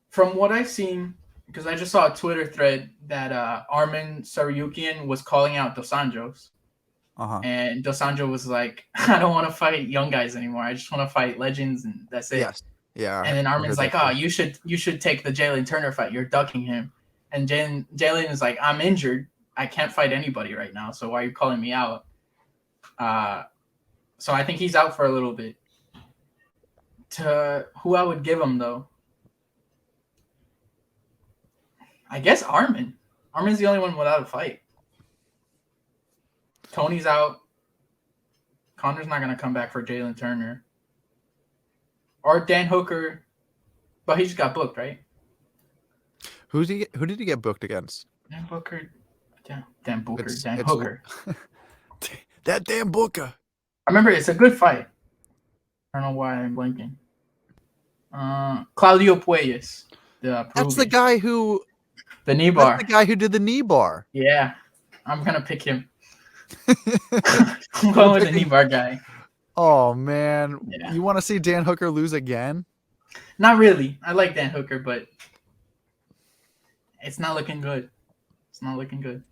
B: From what I've seen, because I just saw a Twitter thread that Arman Saryukian was calling out Dos Anjos. And Dos Anjos was like, I don't want to fight young guys anymore. I just want to fight legends, and that's it.
A: Yes. Yeah.
B: And then Arman's like, oh, you should take the Jalen Turner fight. You're ducking him. And Jalen is like, I'm injured. I can't fight anybody right now. So why are you calling me out? So I think he's out for a little bit. To who I would give him, though? I guess Arman. Arman's the only one without a fight. Tony's out. Connor's not going to come back for Jalen Turner. Or Dan Hooker. But he just got booked, right?
A: Who did he get booked against?
B: Dan Booker. Dan Booker. Dan Hooker.
A: That damn Booker.
B: I remember it's a good fight. I don't know why I'm blanking. Claudio Puelles.
A: That's the guy who...
B: The knee bar.
A: That's the guy who did the knee bar.
B: Yeah. I'm going to pick him. I'm going with the knee bar guy.
A: Oh, man.
B: Yeah.
A: You want to see Dan Hooker lose again?
B: Not really. I like Dan Hooker, but it's not looking good. It's not looking good.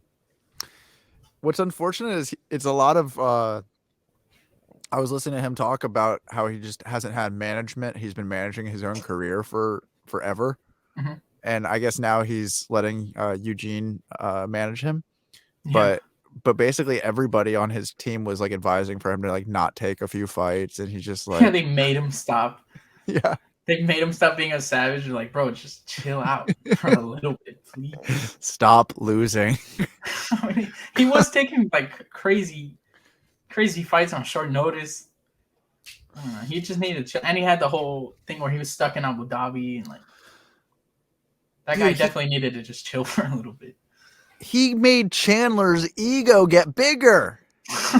A: What's unfortunate is it's a lot of I was listening to him talk about how he just hasn't had management. He's been managing his own career for forever.
B: Hmm.
A: And I guess now he's letting Eugene manage him.
B: Yeah.
A: But basically everybody on his team was like advising for him to like not take a few fights, and he's just
B: Yeah,
A: like,
B: they made him stop.
A: yeah,
B: They made him stop being a savage. They're like, bro, just chill out for a little bit, please.
A: stop losing.
B: I mean, he was taking like crazy fights on short notice. I don't know, he just needed to chill. And he had the whole thing where he was stuck in Abu Dhabi, and like that guy
A: Dude,
B: definitely needed to just chill for a little bit.
A: he made Chandler's ego get bigger.
B: It's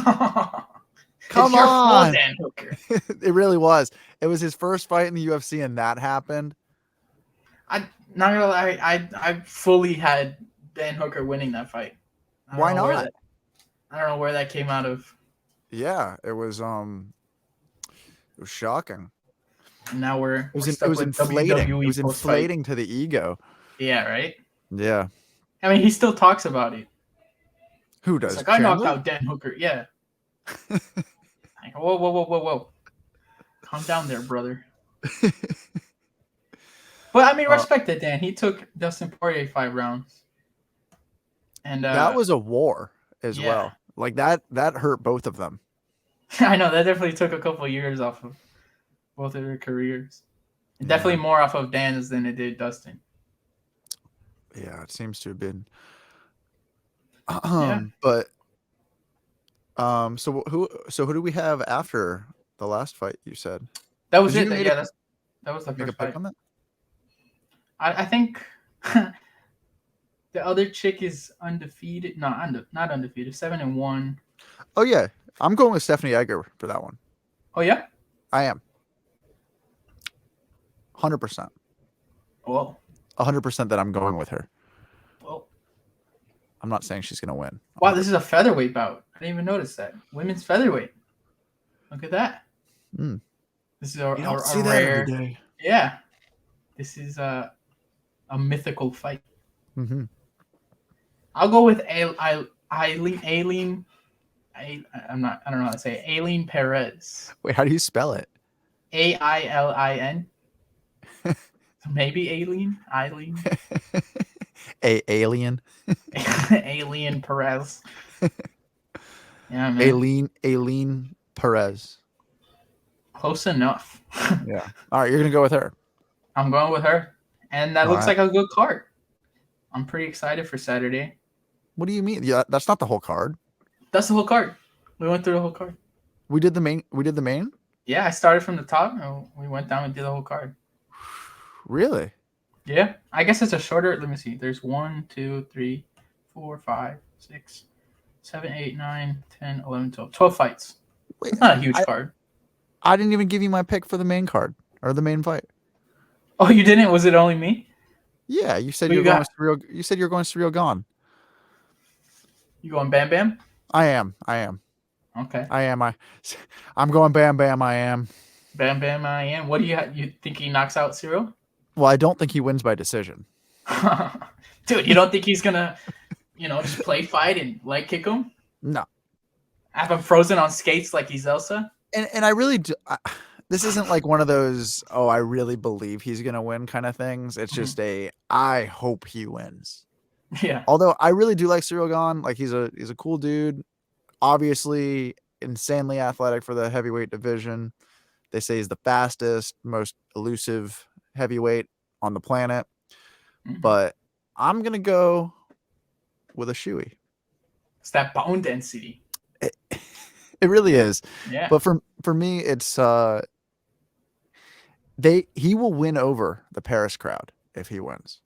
A: Come
B: your fault,
A: on.
B: Dan Hooker.
A: It really was. It was his first fight in the UFC, and that happened.
B: I not gonna lie, I fully had Dan Hooker winning that fight.
A: Why not?
B: I don't know where that came out of.
A: Yeah, it was shocking.
B: And now we're
A: It
B: we're
A: was
B: stuck with
A: inflating. It
B: WWE
A: was
B: post fight.
A: inflating to the ego.
B: Yeah, right.
A: Yeah.
B: I mean, he still talks about it.
A: Who
B: It's
A: does?
B: like I knocked
A: Chandler?
B: out Dan Hooker. Yeah. Like, whoa. Calm down there, brother. But I mean, respect it, Dan. He took Dustin Poirier 5 rounds. And
A: That was a war as
B: yeah.
A: well. Like that hurt both of them.
B: I know that definitely took a couple of years off of both of their careers. And definitely more off of Dan's than it did Dustin.
A: Yeah, it seems to have been.
B: Yeah.
A: But so who do we have after the last fight you said?
B: That was
A: Did
B: it.
A: you
B: Yeah, that was the
A: make a
B: first
A: pick
B: fight.
A: on that?
B: I think the other chick is undefeated. No, not undefeated. 7-1.
A: Oh yeah. I'm going with Stephanie Egger for that one.
B: Oh yeah.
A: I am. 100%.
B: Whoa.
A: 100% that I'm going with her.
B: Whoa.
A: I'm not saying she's going to win.
B: Wow, this is a featherweight bout. I didn't even notice that. Women's featherweight. Look at that.
A: Mm.
B: This is a
A: that
B: rare.
A: every day.
B: Yeah. This is a mythical fight.
A: Mm-hmm.
B: I'll go with Aileen. I don't know how to say it. Aileen Perez.
A: Wait, how do you spell it?
B: Ailin. Maybe Aileen.
A: Alien.
B: Aileen Perez. Yeah, man.
A: Aileen Perez.
B: Close enough.
A: Yeah. All right, you're gonna go with her.
B: I'm going with her, and that looks like a good card. I'm pretty excited for Saturday.
A: What do you mean? Yeah, that's not the whole card.
B: That's the whole card. We went through the whole card.
A: We did the main.
B: Yeah, I started from the top, and we went down and did the whole card.
A: Really?
B: Yeah, I guess it's a shorter. Let me see. There's 1, 2, 3, 4, 5, 6, 7, 8, 9, 10, 11, 12. 12 fights.
A: Wait,
B: it's not a huge card.
A: I didn't even give you my pick for the main card or the main fight.
B: Oh, you didn't? Was it only me?
A: Yeah, you said you're going Surreal. You said you're going Surreal Gone.
B: You going Bam Bam?
A: I am.
B: Okay.
A: I'm going Bam Bam. I am.
B: Bam Bam. I am. What do you think he knocks out Cyril?
A: Well, I don't think he wins by decision.
B: Dude, you don't think he's gonna, just play fight and leg kick him?
A: No.
B: Have him frozen on skates like he's Elsa?
A: And I really do. This isn't like one of those, oh, I really believe he's going to win kind of things. It's just I hope he wins.
B: Yeah.
A: Although I really do like Cyril Gahn. Like he's a cool dude. Obviously insanely athletic for the heavyweight division. They say he's the fastest, most elusive heavyweight on the planet. Mm-hmm. But I'm going to go with a shoey.
B: It's that bone density.
A: It really is.
B: Yeah.
A: But for me, it's he will win over the Paris crowd if he wins.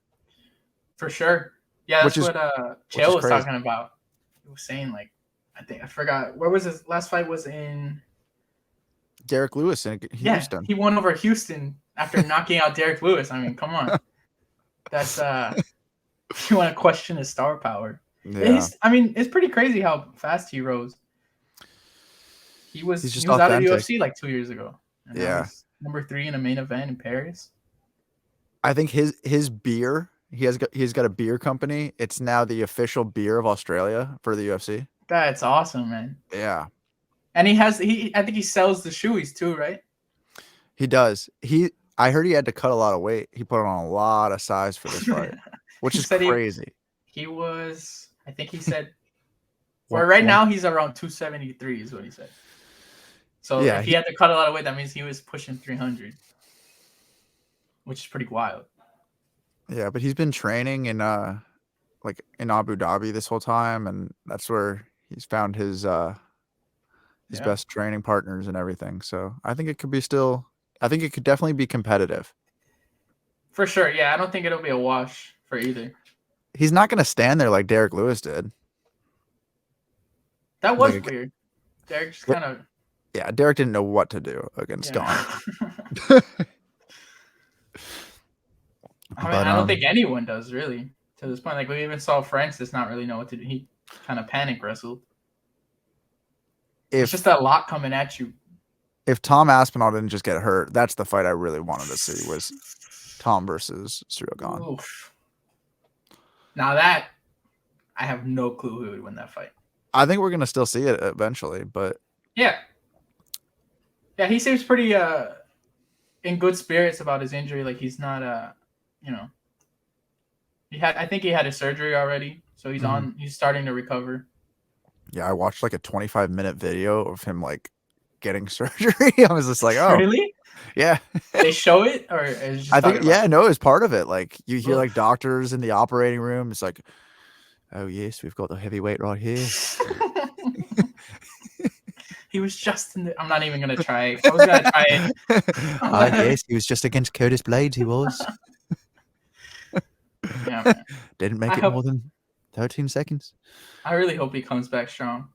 B: For sure. Yeah, that's what Chael was talking about. He was saying I forgot where was his last fight was in
A: Derek Lewis in Houston.
B: Yeah, he won over Houston after knocking out Derek Lewis. I mean, come on. That's you want to question his star power. Yeah. It's pretty crazy how fast he rose. He was out of UFC like 2 years ago. And
A: yeah.
B: Number 3 in a main event in Paris.
A: I think his beer, he's got a beer company. It's now the official beer of Australia for the UFC.
B: That's awesome, man.
A: Yeah.
B: And I think he sells the shoeies too, right?
A: He does. I heard he had to cut a lot of weight. He put on a lot of size for this fight, which
B: He
A: is
B: said
A: crazy.
B: he was. I think he said.
A: One,
B: For right
A: one,
B: now, he's around 273 is what he said. So
A: yeah,
B: if he had to cut a lot of weight, that means he was pushing 300, which is pretty wild.
A: yeah, but he's been training in like in Abu Dhabi this whole time, and that's where he's found his
B: Yeah,
A: best training partners and everything. So I think it could be still. I think it could definitely be competitive.
B: for sure. Yeah, I don't think it'll be a wash for either.
A: He's not going to stand there like Derek Lewis did.
B: That was
A: Like,
B: weird. Derek just kind of.
A: yeah, Derek didn't know what to do against Don.
B: I mean,
A: But
B: I don't think anyone does really to this point. Like we even saw Francis not really know what to do. He kind of panic wrestled. It's just a lot coming at you.
A: If Tom Aspinall didn't just get hurt, that's the fight I really wanted to see was Tom versus Ciryl.
B: Now that I have no clue who would win that fight.
A: I think we're gonna still see it eventually, but
B: yeah, he seems pretty in good spirits about his injury. Like he's not you know, I think he had his surgery already, so he's he's starting to recover.
A: Yeah, I watched like a 25-minute video of him like getting surgery. I was just like, oh,
B: really?
A: Yeah.
B: They show it, or is just
A: I think no, it's part of it. Like you hear like doctors in the operating room. It's like, oh yes, we've got the heavyweight right here.
B: He was just in the. I'm not even gonna try it. I was gonna try it.
A: Yes, he was just against Curtis Blades. He was.
B: Yeah, man.
A: Didn't make it more than 13 seconds.
B: I really hope he comes back strong.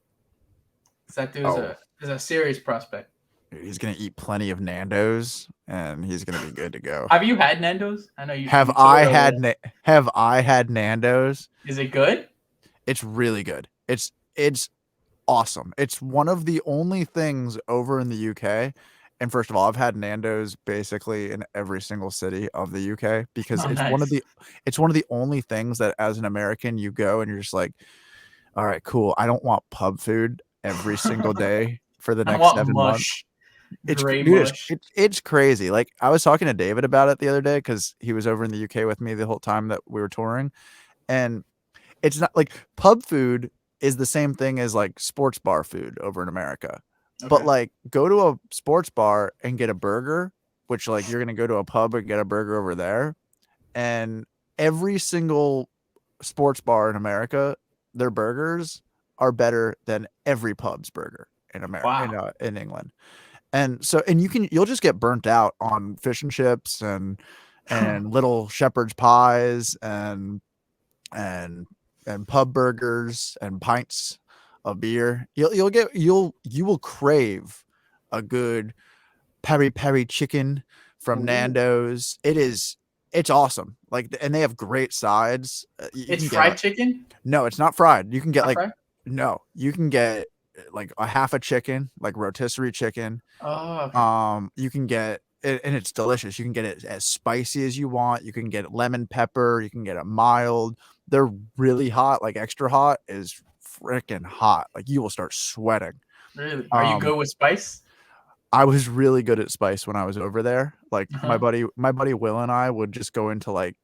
B: That dude is a serious prospect.
A: He's gonna eat plenty of Nando's, and he's gonna be good to go.
B: Have you had Nando's? I know you.
A: Have I had Nando's?
B: Is it good?
A: It's really good. It's awesome. It's one of the only things over in the UK. And first of all, I've had Nando's basically in every single city of the UK because it's one of the only things that as an American you go and you're just like, all right, cool. I don't want pub food every single day for the next 7 months. It's crazy. Like I was talking to David about it the other day because he was over in the UK with me the whole time that we were touring, and it's not like pub food is the same thing as like sports bar food over in America. Okay. But like go to a sports bar and get a burger, which like you're gonna go to a pub and get a burger over there, and every single sports bar in America, their burgers are better than every pub's burger in America. Wow. In England. And so, and you'll just get burnt out on fish and chips and little shepherd's pies and pub burgers and pints of beer. You will crave a good peri peri chicken from Nando's. It's awesome. Like, and they have great sides.
B: It's fried chicken?
A: No, it's not fried. You can get
B: fried?
A: No, you can get like a half a chicken, like rotisserie chicken.
B: Oh, okay.
A: You can get it, and it's delicious. You can get it as spicy as you want. You can get lemon pepper. You can get it mild. They're really hot, like extra hot is freaking hot. Like you will start sweating.
B: Really? Are you good with spice?
A: I was really good at spice when I was over there. Like my buddy Will and I would just go into like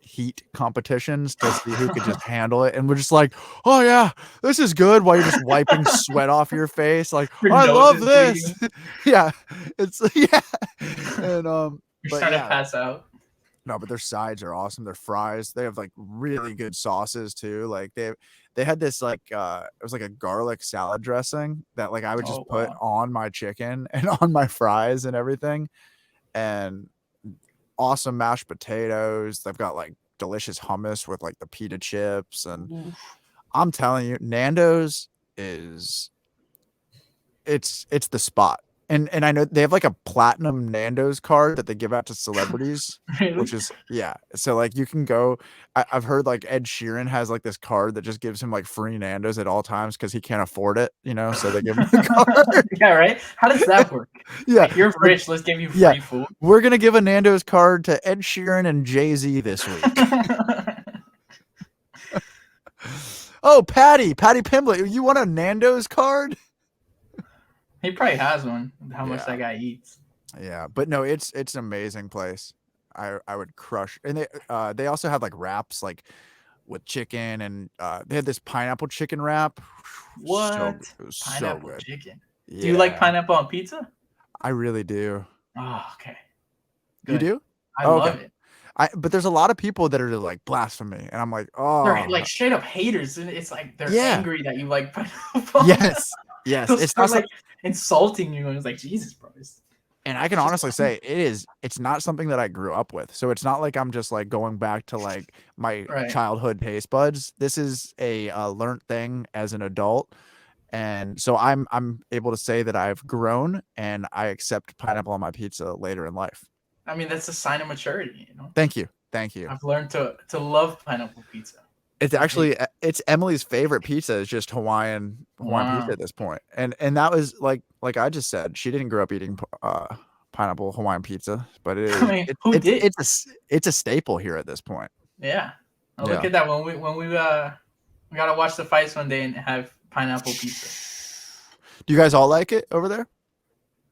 A: heat competitions to see who could just handle it, and we're just like, oh yeah, this is good, while you're just wiping sweat off your face like I love this. Yeah, it's and
B: you're starting to pass out.
A: No, but their sides are awesome. Their fries, they have like really good sauces too. Like they had this like it was like a garlic salad dressing that like I would just put on my chicken and on my fries and everything, and awesome mashed potatoes. They've got like delicious hummus with like the pita chips, and I'm telling you, Nando's it's the spot. And I know they have like a platinum Nando's card that they give out to celebrities, really? Which is so like you can go. I've heard like Ed Sheeran has like this card that just gives him like free Nando's at all times because he can't afford it, so they give him the card.
B: Yeah, right. How does that work?
A: Yeah,
B: like, you're rich. Let's give you free food.
A: We're gonna give a Nando's card to Ed Sheeran and Jay-Z this week. Oh, Patty Pimblett, you want a Nando's card?
B: He probably has one. How much
A: Yeah,
B: that guy eats.
A: yeah. But no, it's an amazing place. I would crush. And they also had like wraps like with chicken, and they had this pineapple chicken wrap. So
B: What?
A: it was so
B: Pineapple
A: good.
B: chicken. Do you like
A: Yeah,
B: pineapple on pizza?
A: I really do.
B: Oh, okay.
A: You
B: Good.
A: do?
B: I
A: Oh, okay.
B: love it.
A: But there's a lot of people that are like blasphemy, and I'm like,
B: They're
A: oh,
B: like straight up haters, and it's like they're
A: yeah,
B: angry that you like pineapple.
A: yes, yes.
B: They'll
A: It's not
B: start
A: some,
B: like insulting you, and it's like Jesus, bro.
A: and I can
B: It's just
A: honestly say it's not something that I grew up with. So it's not like I'm just like going back to like my
B: right.
A: childhood taste buds. This is a learned thing as an adult. And so I'm able to say that I've grown and I accept pineapple on my pizza later in life.
B: I mean, that's a sign of maturity, you know.
A: Thank you. Thank you.
B: I've learned to love pineapple pizza.
A: It's
B: It's amazing.
A: actually it's Emily's favorite pizza is just Hawaiian pizza
B: Wow.
A: at this point. And that was like I just said, she didn't grow up eating pineapple Hawaiian pizza, but it
B: I
A: is
B: mean, who did?
A: it's a staple here at this point.
B: Yeah. Now look
A: Yeah.
B: at that. We gotta watch the fights one day and have pineapple pizza.
A: Do you guys all like it over there?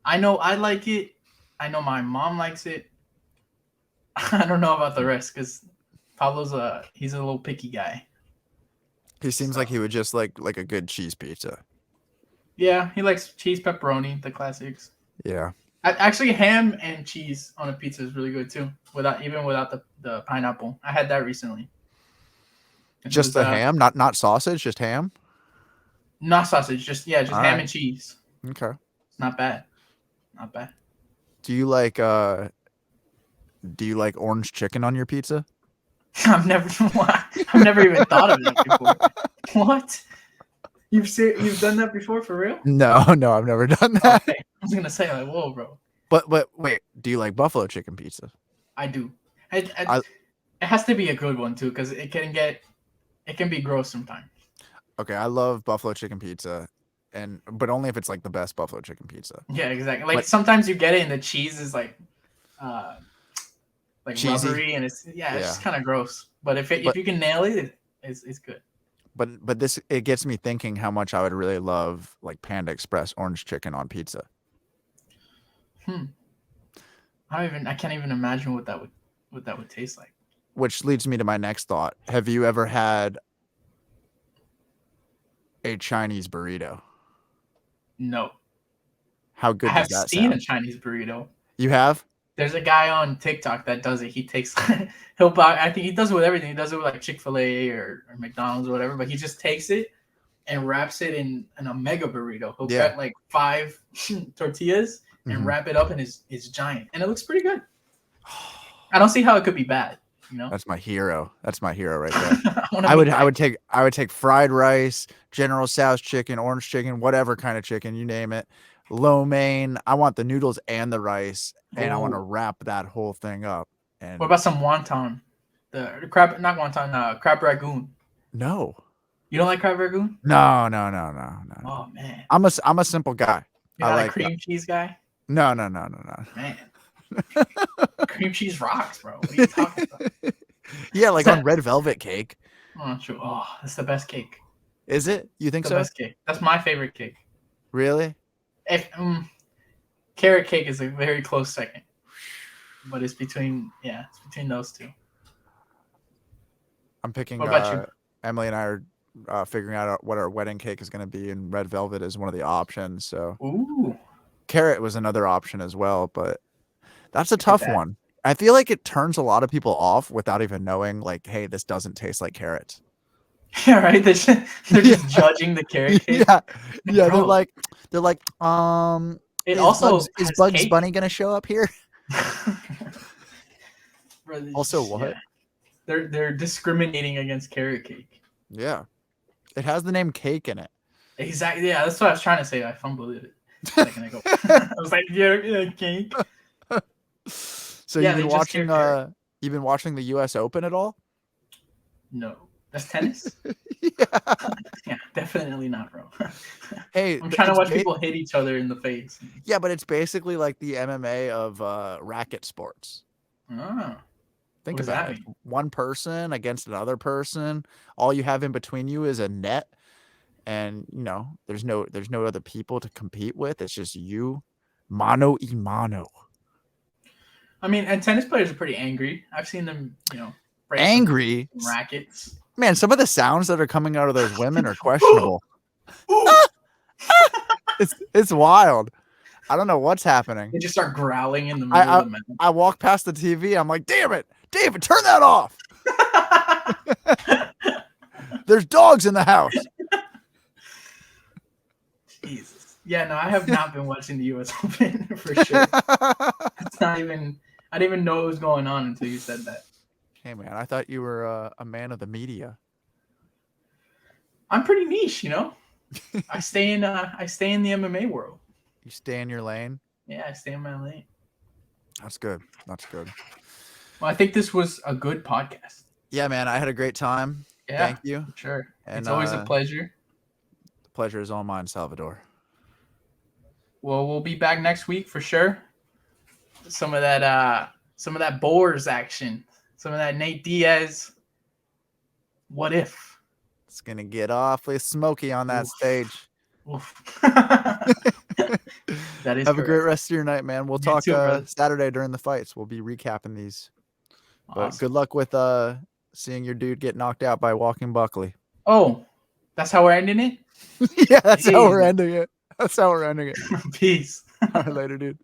B: I know I like it. I know my mom likes it. I don't know about the rest because Pablo's he's a little picky guy.
A: He seems
B: So
A: like he would just like a good cheese pizza.
B: yeah, he likes cheese pepperoni, the classics.
A: Yeah.
B: Actually, ham and cheese on a pizza is really good too. Without the pineapple, I had that recently. It
A: Just
B: was
A: the ham, not sausage, just ham.
B: not sausage, just
A: All
B: ham
A: right.
B: and cheese.
A: Okay.
B: It's not bad, not bad.
A: Do you like orange chicken on your pizza?
B: I've never I've never even thought of that before. What? You've done that before for real?
A: No, no, I've never done that.
B: Okay, I was gonna say like, whoa, bro.
A: But wait, do you like buffalo chicken pizza?
B: I do.
A: I
B: It has to be a good one too, because it can be gross sometimes.
A: Okay, I love buffalo chicken pizza, but only if it's like the best buffalo chicken pizza.
B: Yeah, exactly. Like
A: But
B: sometimes you get it and the cheese is uh, like
A: cheesy,
B: rubbery and it's
A: yeah.
B: just kind of gross. But if
A: But
B: you can nail it, it's good.
A: this it gets me thinking how much I would really love like Panda Express orange chicken on pizza.
B: Hmm. I can't even imagine what that would taste like.
A: Which leads me to my next thought. Have you ever had a Chinese burrito?
B: No,
A: How
B: I
A: good does
B: have
A: that
B: seen a
A: sound?
B: Chinese burrito.
A: You have?
B: There's a guy on TikTok that does it. He takes he'll buy. I think he does it with everything. He does it with like Chick-fil-A or McDonald's or whatever. But he just takes it and wraps it in a mega burrito. He'll
A: Yeah.
B: cut like 5 tortillas and
A: Mhm.
B: wrap it up in his giant, and it looks pretty good. I don't see how it could be bad. You know,
A: That's my hero. That's my hero right there.
B: I want to
A: I
B: meet
A: would
B: that
A: I would take I would take fried rice, General Tso's chicken, orange chicken, whatever kind of chicken, you name it. Lo mein. I want the noodles and the rice, and I want to
B: Ooh.
A: wrap that whole thing up.
B: What
A: And
B: about some wonton? The crab, not wonton, crab ragoon.
A: no,
B: You don't like crab ragoon?
A: no, no, no, no, no, no.
B: Oh man,
A: I'm a simple guy.
B: you're
A: I
B: not a
A: like
B: cream cheese guy,
A: no, no, no, no, no.
B: man. Cream cheese rocks, bro. What are you talking about?
A: Yeah,
B: Is
A: like on
B: that?
A: red velvet cake.
B: Oh, true. Oh, that's the best cake.
A: Is it? You think
B: The
A: so?
B: best cake. That's my favorite cake.
A: Really?
B: If carrot cake is a very close second, but it's between those two.
A: I'm picking
B: What about you?
A: Emily and I are figuring out what our wedding cake is going to be, and red velvet is one of the options. So
B: Ooh,
A: carrot was another option as well, but that's a
B: look at
A: tough
B: that.
A: one. I feel like it turns a lot of people off without even knowing, like, hey, this doesn't taste like carrots.
B: Yeah, right. They're
A: Yeah,
B: just judging the carrot cake,
A: yeah, yeah.
B: bro.
A: They're like,
B: It also
A: is
B: has
A: Bugs
B: cake.
A: Bunny gonna show up here?
B: Bro,
A: Also,
B: yeah,
A: what?
B: they're discriminating against carrot cake.
A: Yeah, it has the name cake in it.
B: Exactly. Yeah, that's what I was trying to say. I fumbled it a second ago. I was like, yeah, cake.
A: So
B: Yeah, they just care carrot.
A: you've been watching the US Open at all?
B: No, that's tennis.
A: Yeah.
B: Yeah, definitely not, bro.
A: Hey,
B: I'm trying to
A: it's
B: watch people hit each other in the face.
A: yeah, but it's basically like the MMA of racket sports.
B: Oh, what
A: Think
B: does
A: about
B: that
A: it.
B: mean?
A: One person against another person. All you have in between you is a net, and there's no other people to compete with. It's just you, mano y mano.
B: I mean, and tennis players are pretty angry. I've seen them, break
A: Angry
B: some rackets.
A: Man, some of the sounds that are coming out of those women are questionable. It's wild. I don't know what's happening.
B: They just start growling in the middle of the match.
A: I walk past the TV. I'm like, damn it, David, turn that off. There's dogs in the house.
B: Jesus. Yeah, no, I have not been watching the U.S. Open for sure. It's not even. I didn't even know what was going on until you said that.
A: Hey man, I thought you were a man of the media.
B: I'm pretty niche, I stay in the MMA world.
A: You stay in your lane.
B: Yeah, I stay in my lane.
A: That's good. That's good.
B: Well, I think this was a good podcast.
A: Yeah, man, I had a great time.
B: Yeah,
A: thank you.
B: Sure.
A: And,
B: it's always a pleasure.
A: The pleasure is all mine, Salvador.
B: Well, we'll be back next week for sure. Some of that Boers action. Some of that Nate Diaz. What if?
A: It's gonna get awfully smoky on that stage.
B: That is.
A: Have a great rest of your night, man. We'll talk
B: too,
A: Saturday during the fights. We'll be recapping these. But
B: awesome.
A: Good luck with seeing your dude get knocked out by Walking Buckley.
B: Oh, that's how we're ending it?
A: Yeah, that's how we're ending it. That's how we're ending it.
B: Peace.
A: All right, later, dude.